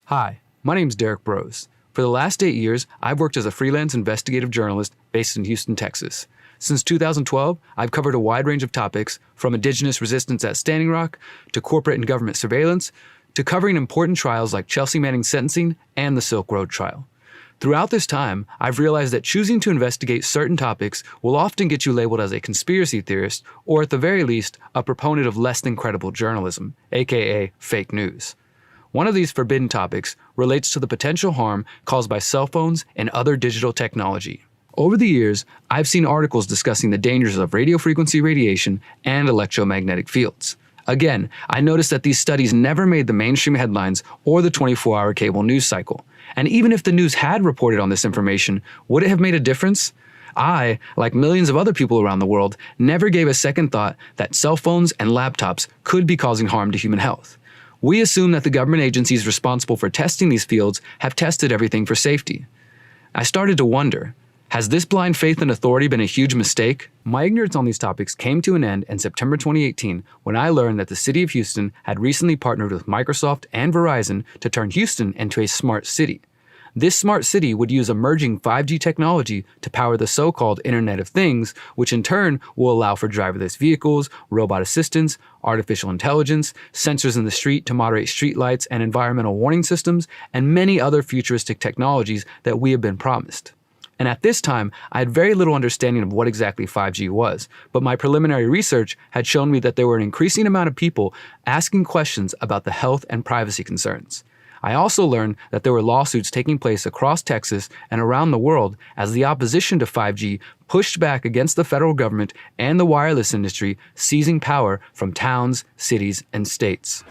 Hi, my name's Derek Brose. For the last 8 years, I've worked as a freelance investigative journalist based in Houston, Texas. Since 2012, I've covered a wide range of topics, from indigenous resistance at Standing Rock, to corporate and government surveillance, to covering important trials like Chelsea Manning's sentencing and the Silk Road trial. Throughout this time, I've realized that choosing to investigate certain topics will often get you labeled as a conspiracy theorist, or at the very least, a proponent of less than credible journalism, aka fake news. One of these forbidden topics relates to the potential harm caused by cell phones and other digital technology. Over the years, I've seen articles discussing the dangers of radio frequency radiation and electromagnetic fields. Again, I noticed that these studies never made the mainstream headlines or the 24-hour cable news cycle. And even if the news had reported on this information, would it have made a difference? I, like millions of other people around the world, never gave a second thought that cell phones and laptops could be causing harm to human health. We assume that the government agencies responsible for testing these fields have tested everything for safety. I started to wonder, has this blind faith in authority been a huge mistake? My ignorance on these topics came to an end in September 2018 when I learned that the city of Houston had recently partnered with Microsoft and Verizon to turn Houston into a smart city. This smart city would use emerging 5G technology to power the so-called Internet of Things, which in turn will allow for driverless vehicles, robot assistants, artificial intelligence, sensors in the street to moderate street lights and environmental warning systems, and many other futuristic technologies that we have been promised. And at this time, I had very little understanding of what exactly 5G was, but my preliminary research had shown me that there were an increasing amount of people asking questions about the health and privacy concerns. I also learned that there were lawsuits taking place across Texas and around the world as the opposition to 5G pushed back against the federal government and the wireless industry seizing power from towns, cities, and states.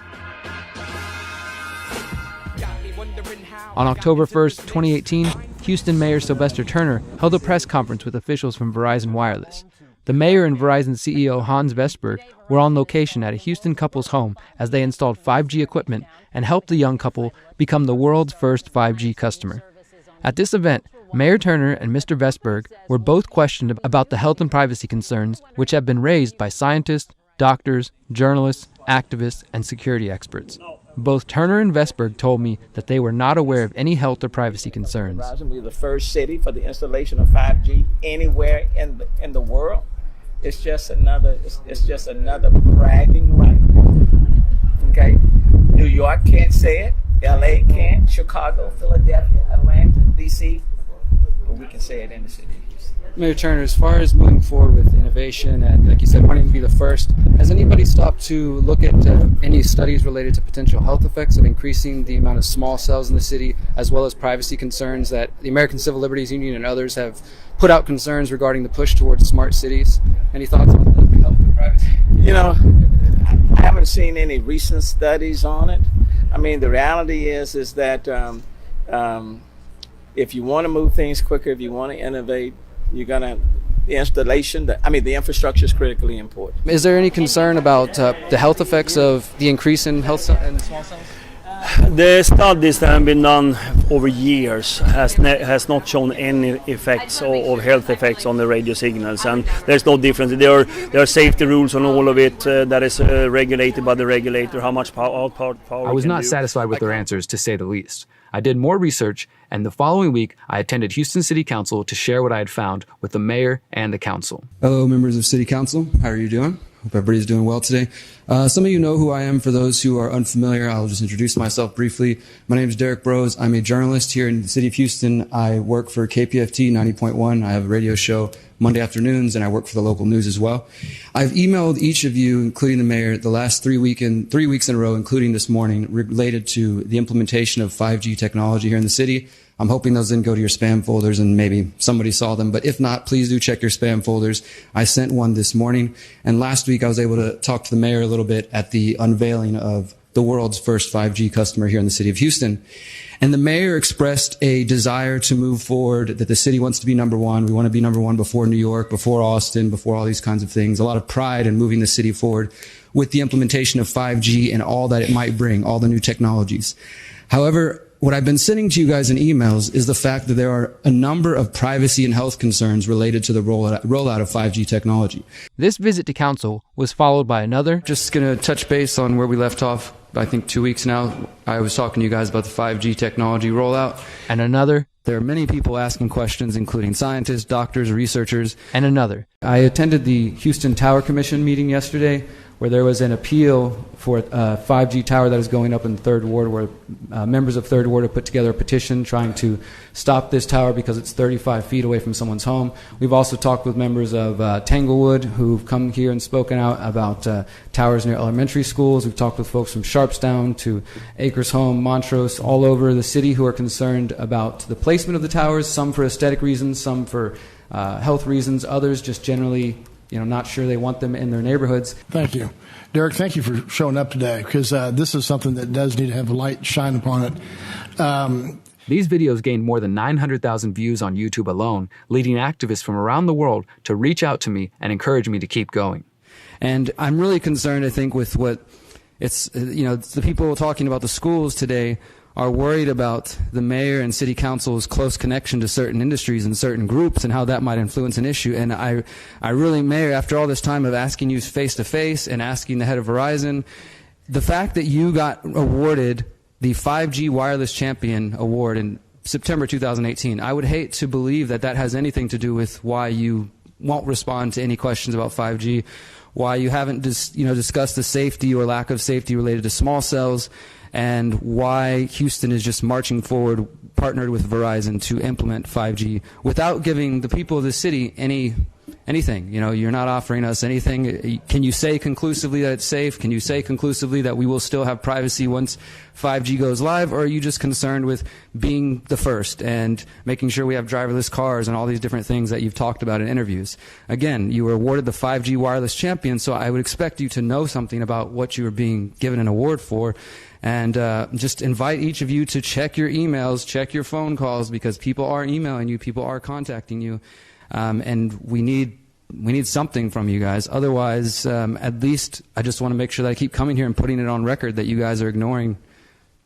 On October 1st, 2018, Houston Mayor Sylvester Turner held a press conference with officials from Verizon Wireless. The mayor and Verizon CEO Hans Vestberg were on location at a Houston couple's home as they installed 5G equipment and helped the young couple become the world's first 5G customer. At this event, Mayor Turner and Mr. Vestberg were both questioned about the health and privacy concerns which have been raised by scientists, doctors, journalists, activists, and security experts. Both Turner and Vestberg told me that they were not aware of any health or privacy concerns. Verizon, we're the first city for the installation of 5G anywhere in the world. It's just another bragging right. Okay, New York can't say it, LA can't, Chicago, Philadelphia, Atlanta, DC, but we can say it in the city. Mayor Turner, as far as moving forward with innovation and, like you said, wanting to be the first, has anybody stopped to look at any studies related to potential health effects of increasing the amount of small cells in the city, as well as privacy concerns that the American Civil Liberties Union and others have put out concerns regarding the push towards smart cities? Any thoughts on the health and privacy? You know, I haven't seen any recent studies on it. I mean, the reality is that if you want to move things quicker, if you want to innovate, the infrastructure is critically important. Is there any concern about the health effects of the increase in health and small cells? The studies that have been done over years has not shown any effects or health effects on the radio signals, and there's no difference. There are safety rules on all of it that is regulated by the regulator. How much power I was not satisfied with their answers, to say the least. I did more research, and the following week, I attended Houston City Council to share what I had found with the mayor and the council. Hello, members of City Council. How are you doing? Hope everybody's doing well today. Some of you know who I am. For those who are unfamiliar, I'll just introduce myself briefly. My name is Derek Brose. I'm a journalist here in the city of Houston. I work for KPFT 90.1. I have a radio show Monday afternoons, and I work for the local news as well. I've emailed each of you, including the mayor, the last 3 weeks in a row, including this morning, related to the implementation of 5G technology here in the city. I'm hoping those didn't go to your spam folders and maybe somebody saw them. But if not, please do check your spam folders. I sent one this morning. And last week I was able to talk to the mayor a little bit at the unveiling of the world's first 5G customer here in the city of Houston. And the mayor expressed a desire to move forward, that the city wants to be number one. We want to be number one before New York, before Austin, before all these kinds of things. A lot of pride in moving the city forward with the implementation of 5G and all that it might bring, all the new technologies. However, what I've been sending to you guys in emails is the fact that there are a number of privacy and health concerns related to the rollout of 5G technology. This visit to council was followed by another. Just going to touch base on where we left off I think, 2 weeks now, I was talking to you guys about the 5G technology rollout. And another, There are many people asking questions, including scientists, doctors, researchers. and another. I attended the Houston Tower Commission meeting yesterday, where there was an appeal for a 5G tower that is going up in the Third Ward, where members of Third Ward have put together a petition trying to stop this tower because it's 35 feet away from someone's home. We've also talked with members of Tanglewood who've come here and spoken out about towers near elementary schools. We've talked with folks from Sharpstown to Acres Home, Montrose, all over the city who are concerned about the placement of the towers, some for aesthetic reasons, some for health reasons, others just generally not sure they want them in their neighborhoods. Thank you. Derek, thank you for showing up today, because this is something that does need to have a light shine upon it. These videos gained more than 900,000 views on YouTube alone, leading activists from around the world to reach out to me and encourage me to keep going. And I'm really concerned, I think, with what it's, the people talking about the schools today are worried about the mayor and city council's close connection to certain industries and certain groups and how that might influence an issue. And I really, Mayor, after all this time of asking you face to face and asking the head of Verizon, the fact that you got awarded the 5G Wireless Champion Award in September 2018, I would hate to believe that that has anything to do with why you won't respond to any questions about 5G, why you haven't discussed the safety or lack of safety related to small cells, and why Houston is just marching forward, partnered with Verizon to implement 5G without giving the people of the city anything. You're not offering us anything. Can you say conclusively that it's safe? Can you say conclusively that we will still have privacy once 5G goes live? Or are you just concerned with being the first and making sure we have driverless cars and all these different things that you've talked about in interviews? Again, you were awarded the 5G Wireless Champion, so I would expect you to know something about what you were being given an award for. And just invite each of you to check your emails, check your phone calls, because people are emailing you, people are contacting you, and we need something from you guys. Otherwise, at least I just want to make sure that I keep coming here and putting it on record that you guys are ignoring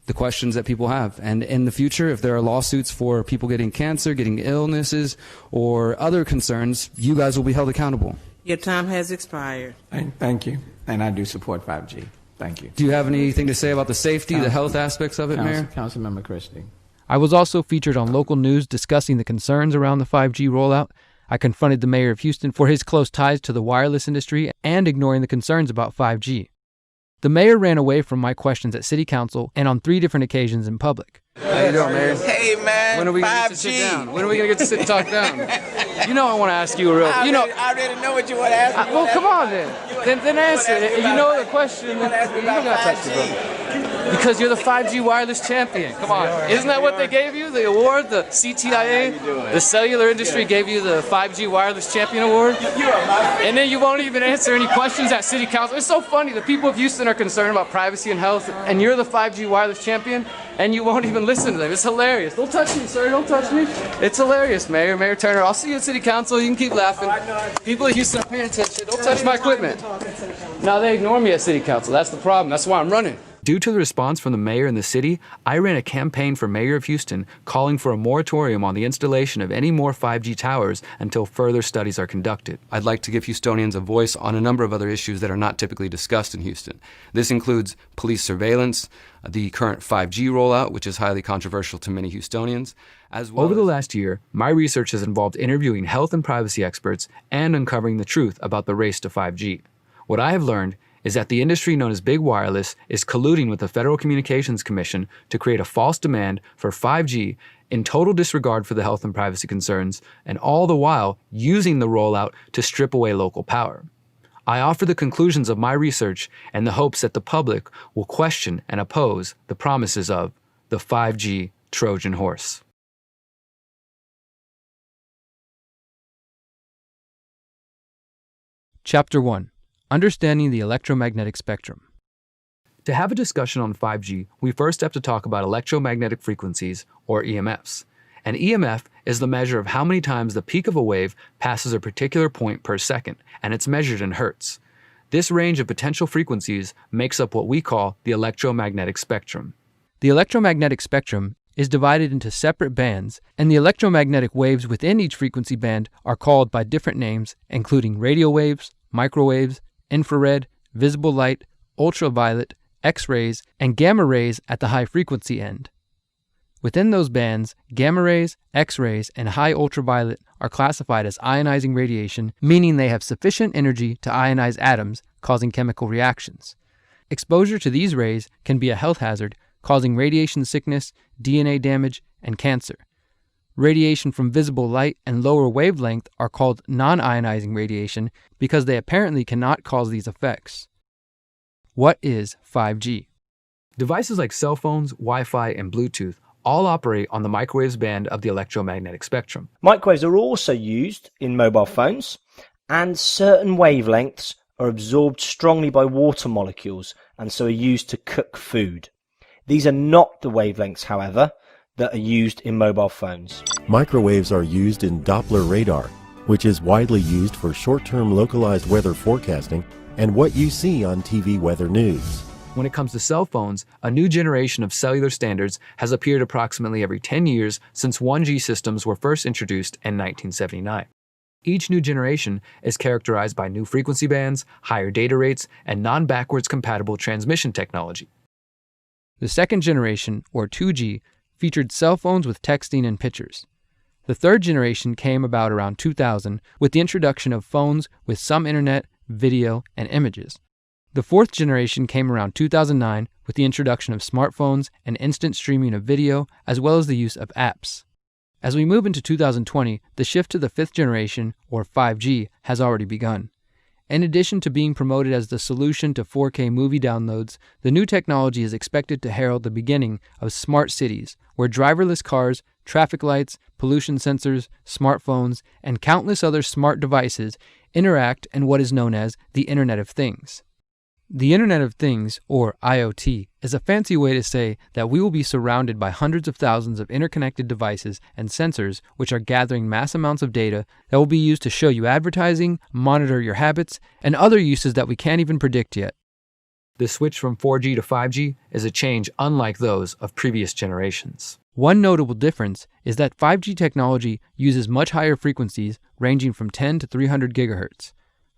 the questions that people have. And in the future, if there are lawsuits for people getting cancer, getting illnesses, or other concerns, you guys will be held accountable. Your time has expired. Thank you. And I do support 5G. Thank you. Do you have anything to say about the safety, the health aspects of it, Mayor? Councilmember Christie. I was also featured on local news discussing the concerns around the 5G rollout. I confronted the mayor of Houston for his close ties to the wireless industry and ignoring the concerns about 5G. The mayor ran away from my questions at city council and on 3 different occasions in public. How you doing, Mayor? Hey, man. When are we going to get to sit down? When are we going to get to sit and talk down? I want to ask you a real... I already know what you want to ask me. Well, come on then. Then answer it. You know the question. You don't got to touch the brother. Because you're the 5G wireless champion. Come on. Isn't that what they gave you? The award? The CTIA? The cellular industry gave you the 5G wireless champion award? And then you won't even answer any questions at city council. It's so funny. The people of Houston are concerned about privacy and health, and you're the 5G wireless champion, and you won't even listen to them. It's hilarious. Don't touch me, sir. Don't touch me. It's hilarious, Mayor Turner. I'll see you at city council. You can keep laughing. People of Houston are paying attention. Don't touch my equipment. No, they ignore me at city council. That's the problem. That's why I'm running. Due to the response from the mayor and the city, I ran a campaign for mayor of Houston calling for a moratorium on the installation of any more 5G towers until further studies are conducted. I'd like to give Houstonians a voice on a number of other issues that are not typically discussed in Houston. This includes police surveillance, the current 5G rollout, which is highly controversial to many Houstonians, as well. Over the last year, my research has involved interviewing health and privacy experts and uncovering the truth about the race to 5G. What I have learned is that the industry known as Big Wireless is colluding with the Federal Communications Commission to create a false demand for 5G in total disregard for the health and privacy concerns, and all the while using the rollout to strip away local power. I offer the conclusions of my research in the hopes that the public will question and oppose the promises of the 5G Trojan Horse. Chapter 1. Understanding the electromagnetic spectrum. To have a discussion on 5G, we first have to talk about electromagnetic frequencies, or EMFs. An EMF is the measure of how many times the peak of a wave passes a particular point per second, and it's measured in hertz. This range of potential frequencies makes up what we call the electromagnetic spectrum. The electromagnetic spectrum is divided into separate bands, and the electromagnetic waves within each frequency band are called by different names, including radio waves, microwaves, infrared, visible light, ultraviolet, X-rays, and gamma rays at the high frequency end. Within those bands, gamma rays, X-rays, and high ultraviolet are classified as ionizing radiation, meaning they have sufficient energy to ionize atoms, causing chemical reactions. Exposure to these rays can be a health hazard, causing radiation sickness, DNA damage, and cancer. Radiation from visible light and lower wavelength are called non-ionizing radiation because they apparently cannot cause these effects. What is 5G? Devices like cell phones, Wi-Fi, and Bluetooth all operate on the microwaves band of the electromagnetic spectrum. Microwaves are also used in mobile phones, and certain wavelengths are absorbed strongly by water molecules and so are used to cook food. These are not the wavelengths, however, that are used in mobile phones. Microwaves are used in Doppler radar, which is widely used for short-term localized weather forecasting and what you see on TV weather news. When it comes to cell phones, a new generation of cellular standards has appeared approximately every 10 years since 1G systems were first introduced in 1979. Each new generation is characterized by new frequency bands, higher data rates, and non-backwards compatible transmission technology. The second generation, or 2G, featured cell phones with texting and pictures. The third generation came about around 2000 with the introduction of phones with some internet, video, and images. The fourth generation came around 2009 with the introduction of smartphones and instant streaming of video, as well as the use of apps. As we move into 2020, the shift to the fifth generation, or 5G, has already begun. In addition to being promoted as the solution to 4K movie downloads, the new technology is expected to herald the beginning of smart cities, where driverless cars, traffic lights, pollution sensors, smartphones, and countless other smart devices interact in what is known as the Internet of Things. The Internet of Things, or IoT, is a fancy way to say that we will be surrounded by hundreds of thousands of interconnected devices and sensors which are gathering mass amounts of data that will be used to show you advertising, monitor your habits, and other uses that we can't even predict yet. The switch from 4G to 5G is a change unlike those of previous generations. One notable difference is that 5G technology uses much higher frequencies ranging from 10 to 300 gigahertz.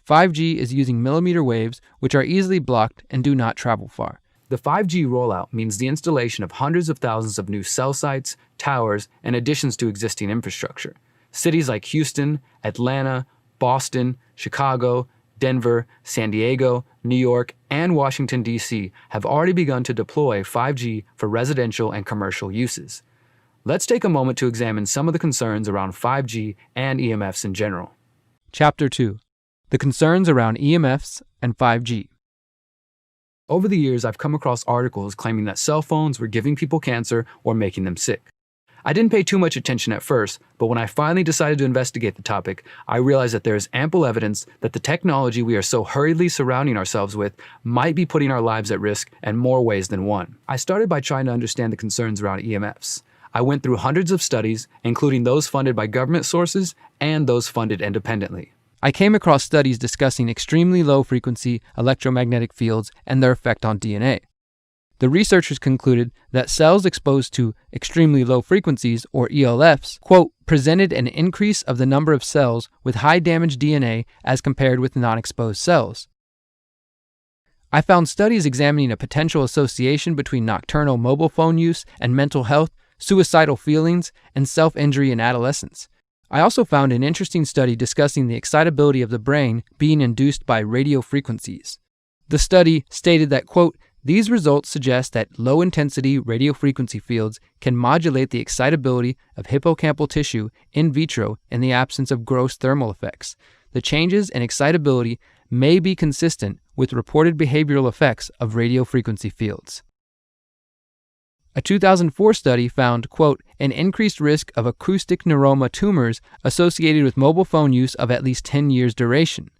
5G is using millimeter waves, which are easily blocked and do not travel far. The 5G rollout means the installation of hundreds of thousands of new cell sites, towers, and additions to existing infrastructure. Cities like Houston, Atlanta, Boston, Chicago, Denver, San Diego, New York, and Washington, D.C. have already begun to deploy 5G for residential and commercial uses. Let's take a moment to examine some of the concerns around 5G and EMFs in general. Chapter 2. The concerns around EMFs and 5G. Over the years, I've come across articles claiming that cell phones were giving people cancer or making them sick. I didn't pay too much attention at first, but when I finally decided to investigate the topic, I realized that there is ample evidence that the technology we are so hurriedly surrounding ourselves with might be putting our lives at risk in more ways than one. I started by trying to understand the concerns around EMFs. I went through hundreds of studies, including those funded by government sources and those funded independently. I came across studies discussing extremely low-frequency electromagnetic fields and their effect on DNA. The researchers concluded that cells exposed to extremely low frequencies, or ELFs, quote, presented an increase of the number of cells with high damaged DNA as compared with non-exposed cells. I found studies examining a potential association between nocturnal mobile phone use and mental health, suicidal feelings, and self-injury in adolescence. I also found an interesting study discussing the excitability of the brain being induced by radio frequencies. The study stated that, quote, these results suggest that low-intensity radio frequency fields can modulate the excitability of hippocampal tissue in vitro in the absence of gross thermal effects. The changes in excitability may be consistent with reported behavioral effects of radio frequency fields. A 2004 study found, quote, an increased risk of acoustic neuroma tumors associated with mobile phone use of at least 10 years duration.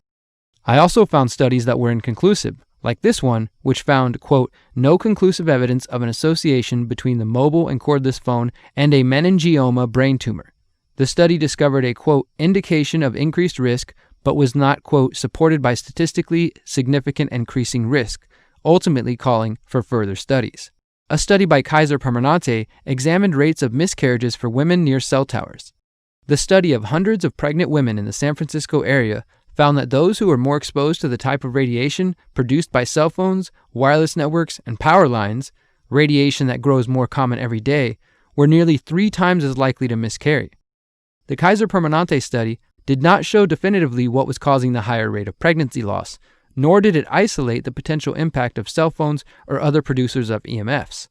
I also found studies that were inconclusive, like this one, which found, quote, no conclusive evidence of an association between the mobile and cordless phone and a meningioma brain tumor. The study discovered a, quote, indication of increased risk, but was not, quote, supported by statistically significant increasing risk, ultimately calling for further studies. A study by Kaiser Permanente examined rates of miscarriages for women near cell towers. The study of hundreds of pregnant women in the San Francisco area found that those who were more exposed to the type of radiation produced by cell phones, wireless networks, and power lines, radiation that grows more common every day, were nearly 3 times as likely to miscarry. The Kaiser Permanente study did not show definitively what was causing the higher rate of pregnancy loss, nor did it isolate the potential impact of cell phones or other producers of EMFs.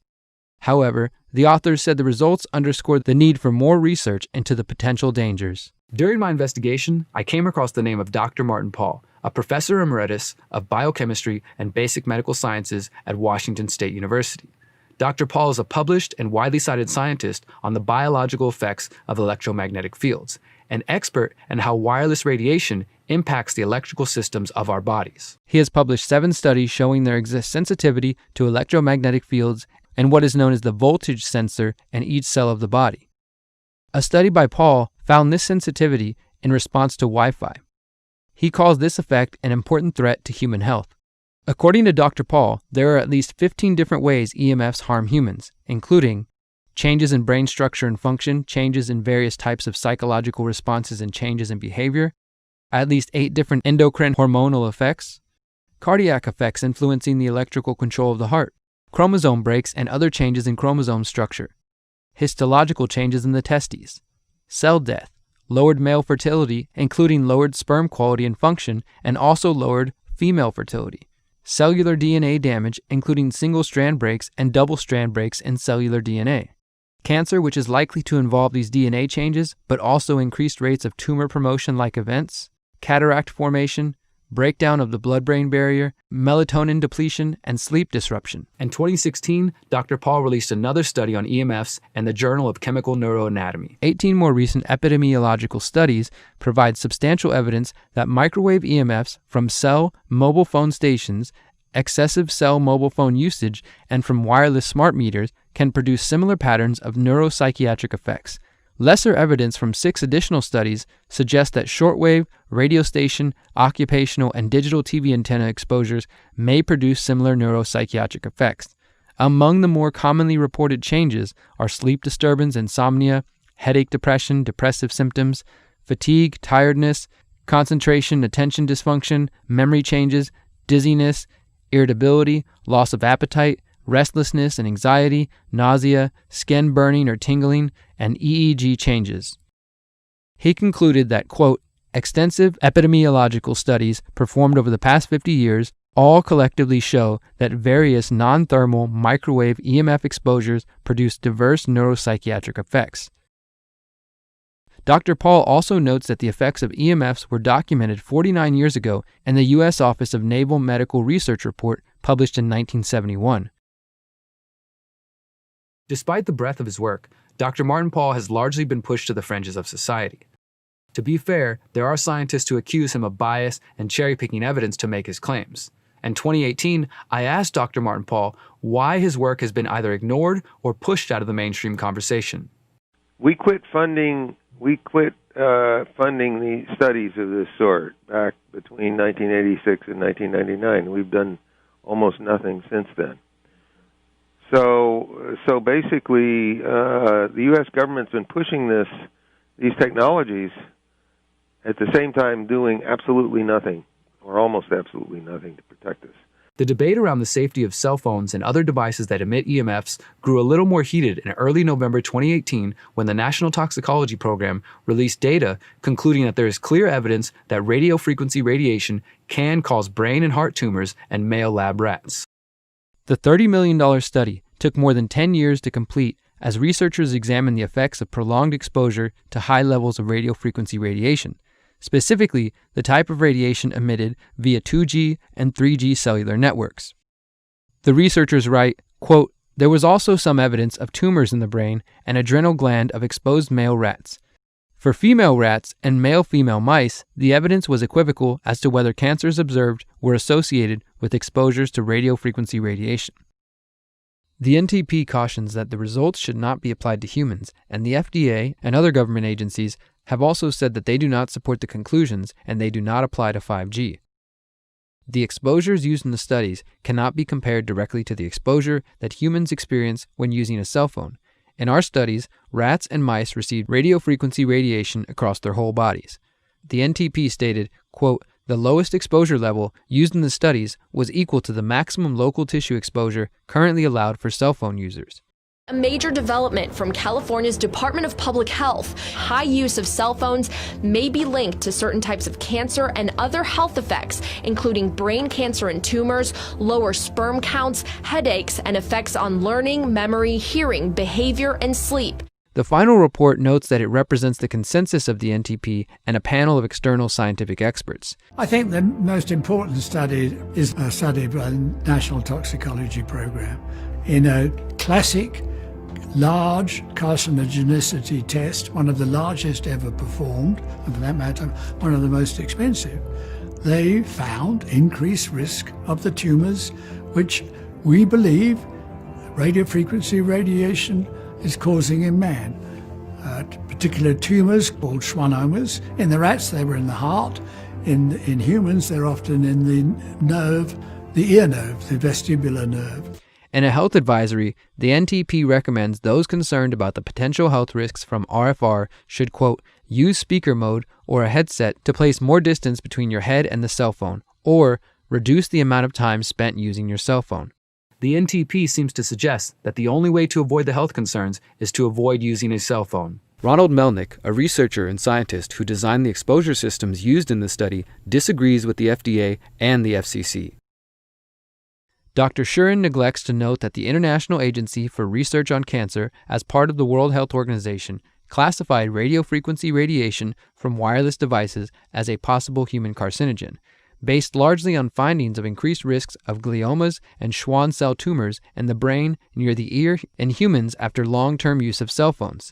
However, the authors said the results underscored the need for more research into the potential dangers. During my investigation, I came across the name of Dr. Martin Pall, a professor emeritus of biochemistry and basic medical sciences at Washington State University. Dr. Pall is a published and widely cited scientist on the biological effects of electromagnetic fields, an expert in how wireless radiation impacts the electrical systems of our bodies. He has published 7 studies showing there exists sensitivity to electromagnetic fields and what is known as the voltage sensor in each cell of the body. A study by Paul found this sensitivity in response to Wi-Fi. He calls this effect an important threat to human health. According to Dr. Paul, there are at least 15 different ways EMFs harm humans, including changes in brain structure and function, changes in various types of psychological responses and changes in behavior, at least 8 different endocrine hormonal effects, cardiac effects influencing the electrical control of the heart, chromosome breaks and other changes in chromosome structure, histological changes in the testes, cell death, lowered male fertility, including lowered sperm quality and function, and also lowered female fertility, cellular DNA damage, including single-strand breaks and double-strand breaks in cellular DNA, cancer, which is likely to involve these DNA changes, but also increased rates of tumor promotion-like events, cataract formation, breakdown of the blood-brain barrier, melatonin depletion, and sleep disruption. In 2016, Dr. Paul released another study on EMFs in the Journal of Chemical Neuroanatomy. 18 more recent epidemiological studies provide substantial evidence that microwave EMFs from cell mobile phone stations, excessive cell mobile phone usage, and from wireless smart meters can produce similar patterns of neuropsychiatric effects. Lesser evidence from 6 additional studies suggests that shortwave, radio station, occupational, and digital TV antenna exposures may produce similar neuropsychiatric effects. Among the more commonly reported changes are sleep disturbance, insomnia, headache, depression, depressive symptoms, fatigue, tiredness, concentration, attention dysfunction, memory changes, dizziness, irritability, loss of appetite, restlessness and anxiety, nausea, skin burning or tingling, and EEG changes. He concluded that, quote, extensive epidemiological studies performed over the past 50 years all collectively show that various non-thermal microwave EMF exposures produce diverse neuropsychiatric effects. Dr. Paul also notes that the effects of EMFs were documented 49 years ago in the U.S. Office of Naval Medical Research report published in 1971. Despite the breadth of his work, Dr. Martin Pall has largely been pushed to the fringes of society. To be fair, there are scientists who accuse him of bias and cherry-picking evidence to make his claims. In 2018, I asked Dr. Martin Pall why his work has been either ignored or pushed out of the mainstream conversation. We quit funding the studies of this sort back between 1986 and 1999. We've done almost nothing since then. So basically, the U.S. government's been pushing these technologies at the same time doing absolutely nothing, or almost absolutely nothing, to protect us. The debate around the safety of cell phones and other devices that emit EMFs grew a little more heated in early November 2018 when the National Toxicology Program released data concluding that there is clear evidence that radio frequency radiation can cause brain and heart tumors in male lab rats. The $30 million study took more than 10 years to complete as researchers examined the effects of prolonged exposure to high levels of radio frequency radiation, specifically the type of radiation emitted via 2G and 3G cellular networks. The researchers write, quote, there was also some evidence of tumors in the brain and adrenal gland of exposed male rats. For female rats and male-female mice, the evidence was equivocal as to whether cancers observed were associated with exposures to radio frequency radiation. The NTP cautions that the results should not be applied to humans, and the FDA and other government agencies have also said that they do not support the conclusions and they do not apply to 5G. The exposures used in the studies cannot be compared directly to the exposure that humans experience when using a cell phone. In our studies, rats and mice received radio frequency radiation across their whole bodies. The NTP stated, quote, The lowest exposure level used in the studies was equal to the maximum local tissue exposure currently allowed for cell phone users. A major development from California's Department of Public Health. High use of cell phones may be linked to certain types of cancer and other health effects, including brain cancer and tumors, lower sperm counts, headaches, and effects on learning, memory, hearing, behavior, and sleep. The final report notes that it represents the consensus of the NTP and a panel of external scientific experts. I think the most important study is a study by the National Toxicology Program. In a classic large carcinogenicity test, one of the largest ever performed, and for that matter, one of the most expensive, they found increased risk of the tumors which we believe radiofrequency radiation is causing in man. Particular tumors called schwannomas. In the rats, they were in the heart. In humans, they're often in the nerve, the ear nerve, the vestibular nerve. In a health advisory, the NTP recommends those concerned about the potential health risks from RFR should, quote, use speaker mode or a headset to place more distance between your head and the cell phone, or reduce the amount of time spent using your cell phone. The NTP seems to suggest that the only way to avoid the health concerns is to avoid using a cell phone. Ronald Melnick, a researcher and scientist who designed the exposure systems used in the study, disagrees with the FDA and the FCC. Dr. Shurin neglects to note that the International Agency for Research on Cancer, as part of the World Health Organization, classified radiofrequency radiation from wireless devices as a possible human carcinogen, based largely on findings of increased risks of gliomas and Schwann cell tumors in the brain, near the ear, in humans after long-term use of cell phones.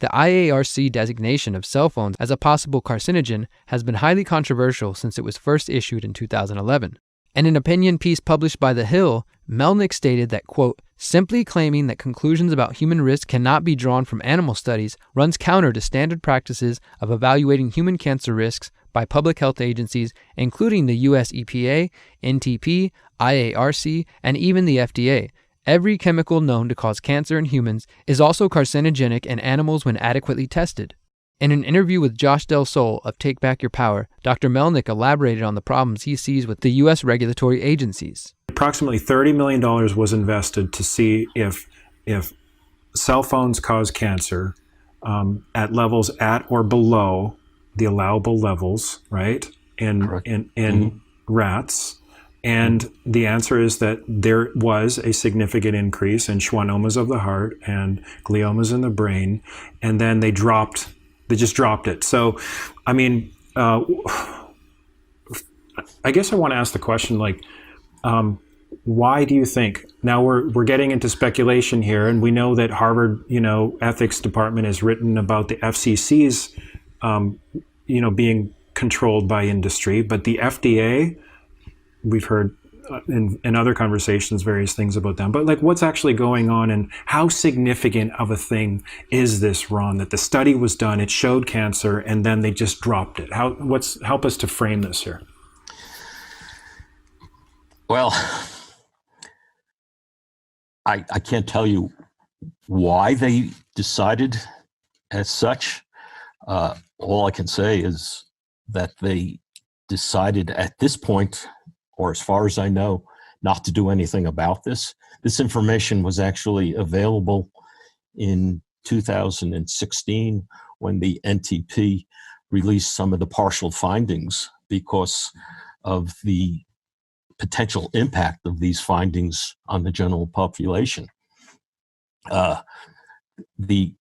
The IARC designation of cell phones as a possible carcinogen has been highly controversial since it was first issued in 2011. In an opinion piece published by The Hill, Melnick stated that, quote, simply claiming that conclusions about human risk cannot be drawn from animal studies runs counter to standard practices of evaluating human cancer risks by public health agencies, including the US EPA, NTP, IARC, and even the FDA. Every chemical known to cause cancer in humans is also carcinogenic in animals when adequately tested. In an interview with Josh Del Sol of Take Back Your Power, Dr. Melnick elaborated on the problems he sees with the U.S. regulatory agencies. Approximately $30 million was invested to see if cell phones cause cancer at levels at or below the allowable levels, right, in rats. And the answer is that there was a significant increase in schwannomas of the heart and gliomas in the brain, and then they just dropped it. So, I mean, I guess I want to ask the question, like, why do you think, now we're getting into speculation here, and we know that Harvard, ethics department has written about the FCC's, being controlled by industry, but the FDA, we've heard in other conversations various things about them, but like, what's actually going on, and how significant of a thing is this, Ron, that the study was done, it showed cancer, and then they just dropped it? Help us to frame this here. Well, I can't tell you why they decided as such. All I can say is that they decided at this point, or as far as I know, not to do anything about this. This information was actually available in 2016 when the NTP released some of the partial findings because of the potential impact of these findings on the general population. The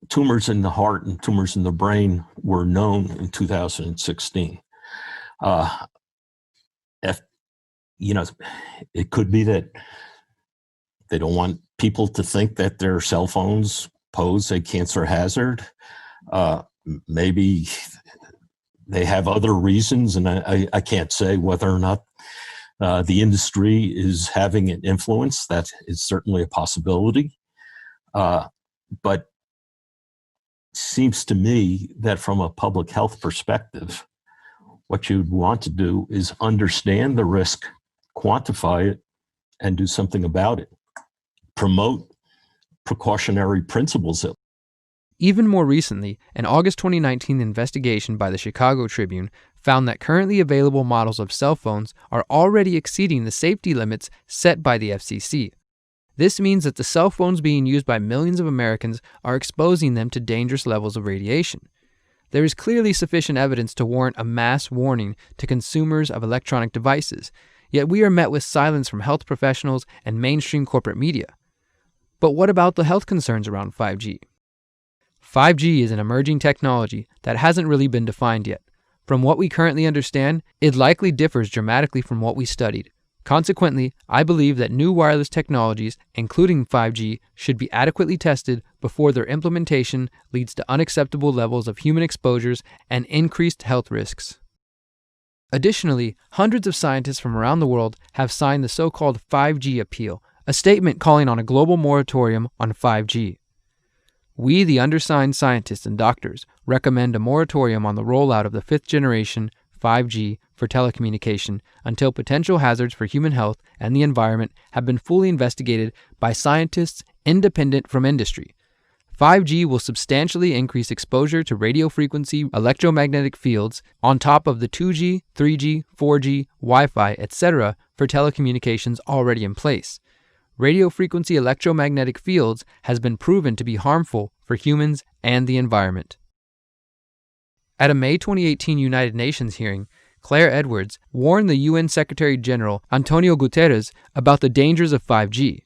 tumors in the heart and tumors in the brain were known in 2016. It could be that they don't want people to think that their cell phones pose a cancer hazard. Maybe they have other reasons, and I can't say whether or not the industry is having an influence. That is certainly a possibility. But it seems to me that from a public health perspective, what you'd want to do is understand the risk, quantify it, and do something about it. Promote precautionary principles. Even more recently, an August 2019 investigation by the Chicago Tribune found that currently available models of cell phones are already exceeding the safety limits set by the FCC. This means that the cell phones being used by millions of Americans are exposing them to dangerous levels of radiation. There is clearly sufficient evidence to warrant a mass warning to consumers of electronic devices, yet we are met with silence from health professionals and mainstream corporate media. But what about the health concerns around 5G? 5G is an emerging technology that hasn't really been defined yet. From what we currently understand, it likely differs dramatically from what we studied. Consequently, I believe that new wireless technologies, including 5G, should be adequately tested before their implementation leads to unacceptable levels of human exposures and increased health risks. Additionally, hundreds of scientists from around the world have signed the so-called 5G Appeal, a statement calling on a global moratorium on 5G. We, the undersigned scientists and doctors, recommend a moratorium on the rollout of the 5th generation 5G for telecommunication until potential hazards for human health and the environment have been fully investigated by scientists independent from industry. 5G will substantially increase exposure to radio frequency electromagnetic fields on top of the 2G, 3G, 4G, Wi-Fi, etc. for telecommunications already in place. Radio frequency electromagnetic fields has been proven to be harmful for humans and the environment. At a May 2018 United Nations hearing, Claire Edwards warned the UN Secretary General Antonio Guterres about the dangers of 5G.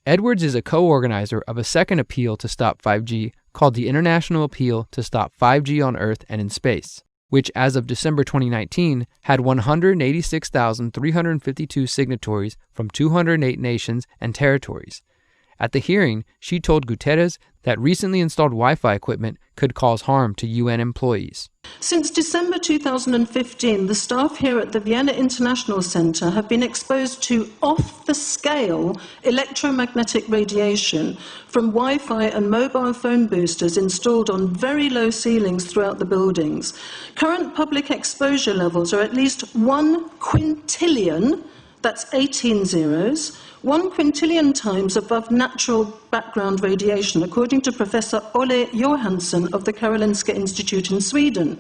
Edwards is a co-organizer of a second appeal to stop 5G called the International Appeal to Stop 5G on Earth and in Space, which as of December 2019 had 186,352 signatories from 208 nations and territories. At the hearing, she told Guterres that recently installed Wi-Fi equipment could cause harm to UN employees. Since December 2015, the staff here at the Vienna International Centre have been exposed to off-the-scale electromagnetic radiation from Wi-Fi and mobile phone boosters installed on very low ceilings throughout the buildings. Current public exposure levels are at least 1 quintillion, that's 18 zeros, 1 quintillion times above natural background radiation, according to Professor Olle Johansson of the Karolinska Institute in Sweden.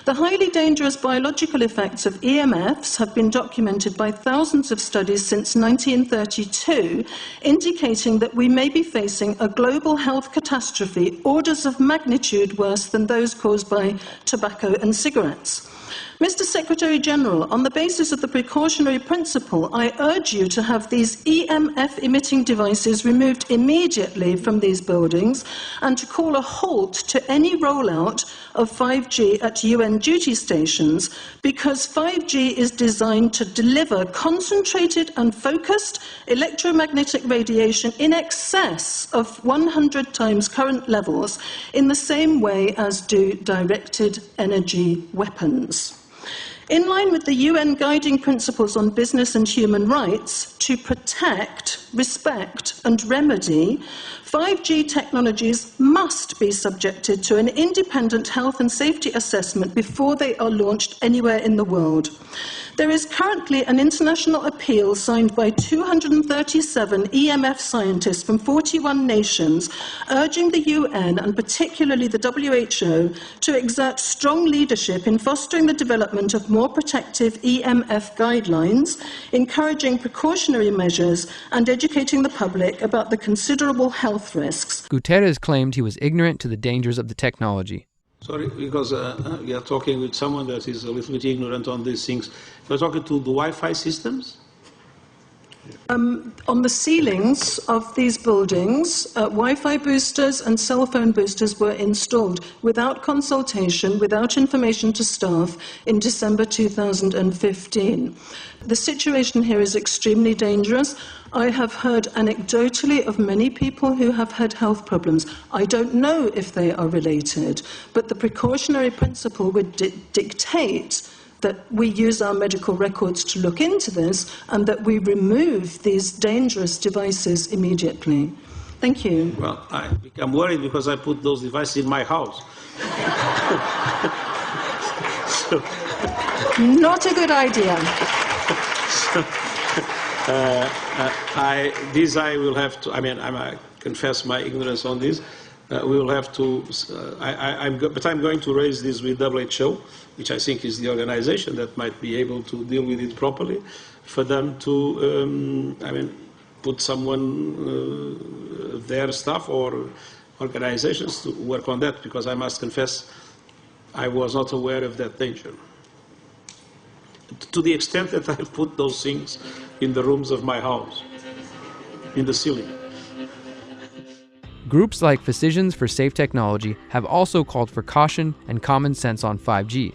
The highly dangerous biological effects of EMFs have been documented by thousands of studies since 1932, indicating that we may be facing a global health catastrophe orders of magnitude worse than those caused by tobacco and cigarettes. Mr. Secretary General, on the basis of the precautionary principle, I urge you to have these EMF-emitting devices removed immediately from these buildings and to call a halt to any rollout of 5G at UN duty stations, because 5G is designed to deliver concentrated and focused electromagnetic radiation in excess of 100 times current levels in the same way as do directed energy weapons. In line with the UN guiding principles on business and human rights to protect, respect and remedy, 5G technologies must be subjected to an independent health and safety assessment before they are launched anywhere in the world. There is currently an international appeal signed by 237 EMF scientists from 41 nations urging the UN and particularly the WHO to exert strong leadership in fostering the development of more protective EMF guidelines, encouraging precautionary measures and educating the public about the considerable health risks. Guterres claimed he was ignorant to the dangers of the technology. Sorry, because we are talking with someone that is a little bit ignorant on these things. We're talking to the Wi-Fi systems? On the ceilings of these buildings, Wi-Fi boosters and cell phone boosters were installed without consultation, without information to staff in December 2015. The situation here is extremely dangerous. I have heard anecdotally of many people who have had health problems. I don't know if they are related, but the precautionary principle would dictate that we use our medical records to look into this and that we remove these dangerous devices immediately. Thank you. Well, I become worried because I put those devices in my house. Not a good idea. I will have to, I confess my ignorance on this. we will have to. But I'm going to raise this with WHO, which I think is the organization that might be able to deal with it properly, for them to, put someone, their staff or organizations to work on that, because I must confess, I was not aware of that danger. To the extent that I put those things in the rooms of my house, in the ceiling. Groups like Physicians for Safe Technology have also called for caution and common sense on 5G.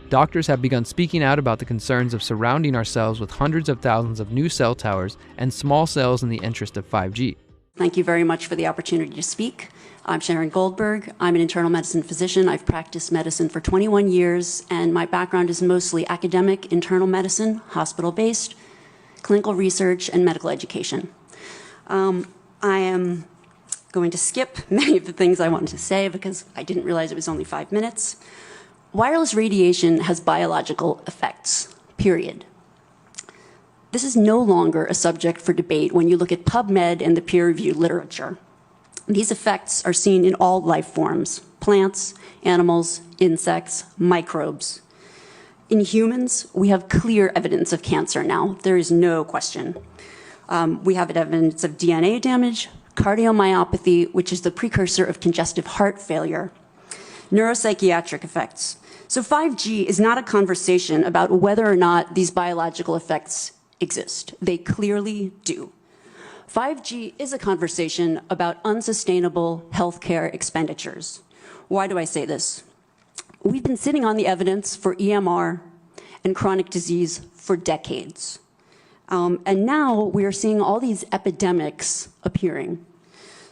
Doctors have begun speaking out about the concerns of surrounding ourselves with hundreds of thousands of new cell towers and small cells in the interest of 5G. Thank you very much for the opportunity to speak. I'm Sharon Goldberg. I'm an internal medicine physician. I've practiced medicine for 21 years, and my background is mostly academic, internal medicine, hospital-based, clinical research, and medical education. I am going to skip many of the things I wanted to say because I didn't realize it was only 5 minutes. Wireless radiation has biological effects, period. This is no longer a subject for debate when you look at PubMed and the peer-reviewed literature. These effects are seen in all life forms: plants, animals, insects, microbes. In humans, we have clear evidence of cancer now. There is no question. We have evidence of DNA damage, cardiomyopathy, which is the precursor of congestive heart failure, neuropsychiatric effects. So 5G is not a conversation about whether or not these biological effects exist. They clearly do. 5G is a conversation about unsustainable healthcare expenditures. Why do I say this? We've been sitting on the evidence for EMR and chronic disease for decades. And now we are seeing all these epidemics appearing.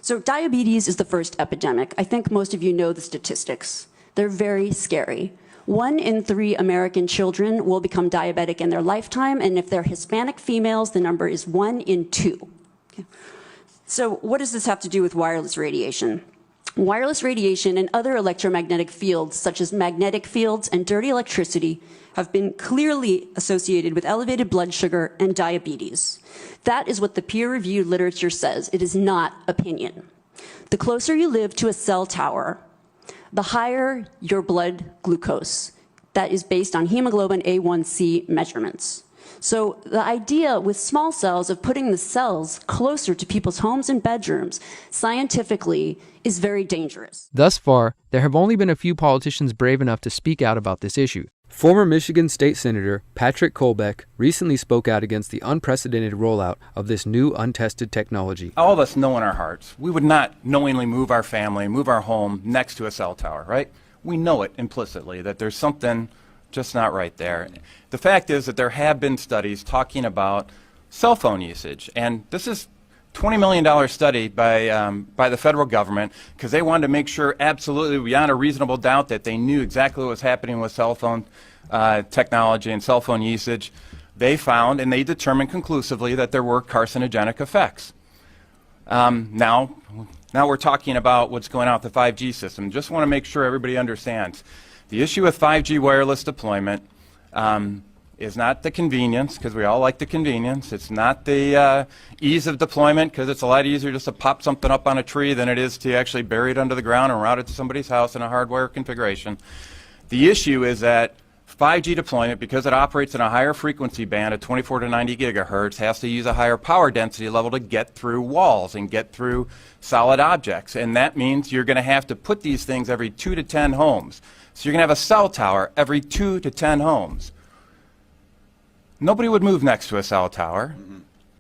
So diabetes is the first epidemic. I think most of you know the statistics. They're very scary. 1 in 3 American children will become diabetic in their lifetime, and if they're Hispanic females, the number is 1 in 2. Okay. So what does this have to do with wireless radiation? Wireless radiation and other electromagnetic fields, such as magnetic fields and dirty electricity, have been clearly associated with elevated blood sugar and diabetes. That is what the peer-reviewed literature says. It is not opinion. The closer you live to a cell tower, the higher your blood glucose. That is based on hemoglobin A1C measurements. So the idea with small cells of putting the cells closer to people's homes and bedrooms scientifically is very dangerous. Thus far, there have only been a few politicians brave enough to speak out about this issue. Former Michigan State Senator Patrick Colbeck recently spoke out against the unprecedented rollout of this new untested technology. All of us know in our hearts, we would not knowingly move our family, move our home next to a cell tower, right? We know it implicitly that there's something just not right there. The fact is that there have been studies talking about cell phone usage, and this is $20 million study by the federal government because they wanted to make sure absolutely beyond a reasonable doubt that they knew exactly what was happening with cell phone technology and cell phone usage. They found and they determined conclusively that there were carcinogenic effects. Now we're talking about what's going on with the 5G system. Just want to make sure everybody understands. The issue with 5G wireless deployment is not the convenience, because we all like the convenience. It's not the ease of deployment, because it's a lot easier just to pop something up on a tree than it is to actually bury it under the ground and route it to somebody's house in a hardware configuration. The issue is that 5G deployment, because it operates in a higher frequency band at 24 to 90 gigahertz, has to use a higher power density level to get through walls and get through solid objects. And that means you're going to have to put these things every 2 to 10 homes. So you're going to have a cell tower every 2 to 10 homes. Nobody would move next to a cell tower,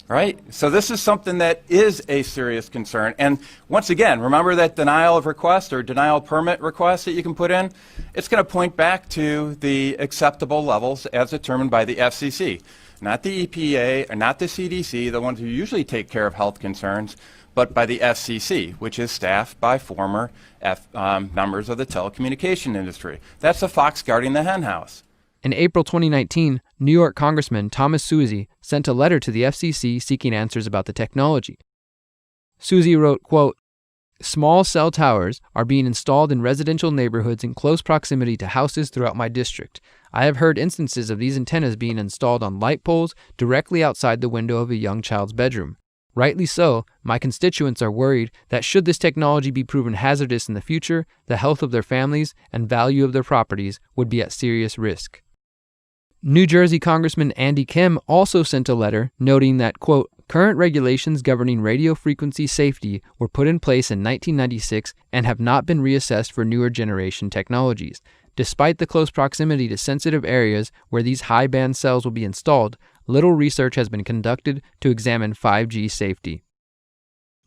right? So this is something that is a serious concern. And once again, remember that denial of request or denial permit request that you can put in? It's going to point back to the acceptable levels as determined by the FCC, not the EPA or not the CDC, the ones who usually take care of health concerns, but by the FCC, which is staffed by former members of the telecommunication industry. That's the fox guarding the hen house. In April 2019, New York Congressman Thomas Suozzi sent a letter to the FCC seeking answers about the technology. Suozzi wrote, quote, "Small cell towers are being installed in residential neighborhoods in close proximity to houses throughout my district. I have heard instances of these antennas being installed on light poles directly outside the window of a young child's bedroom. Rightly so, my constituents are worried that should this technology be proven hazardous in the future, the health of their families and value of their properties would be at serious risk. New Jersey Congressman Andy Kim also sent a letter noting that, quote, current regulations governing radio frequency safety were put in place in 1996 and have not been reassessed for newer generation technologies. Despite the close proximity to sensitive areas where these high-band cells will be installed, little research has been conducted to examine 5G safety.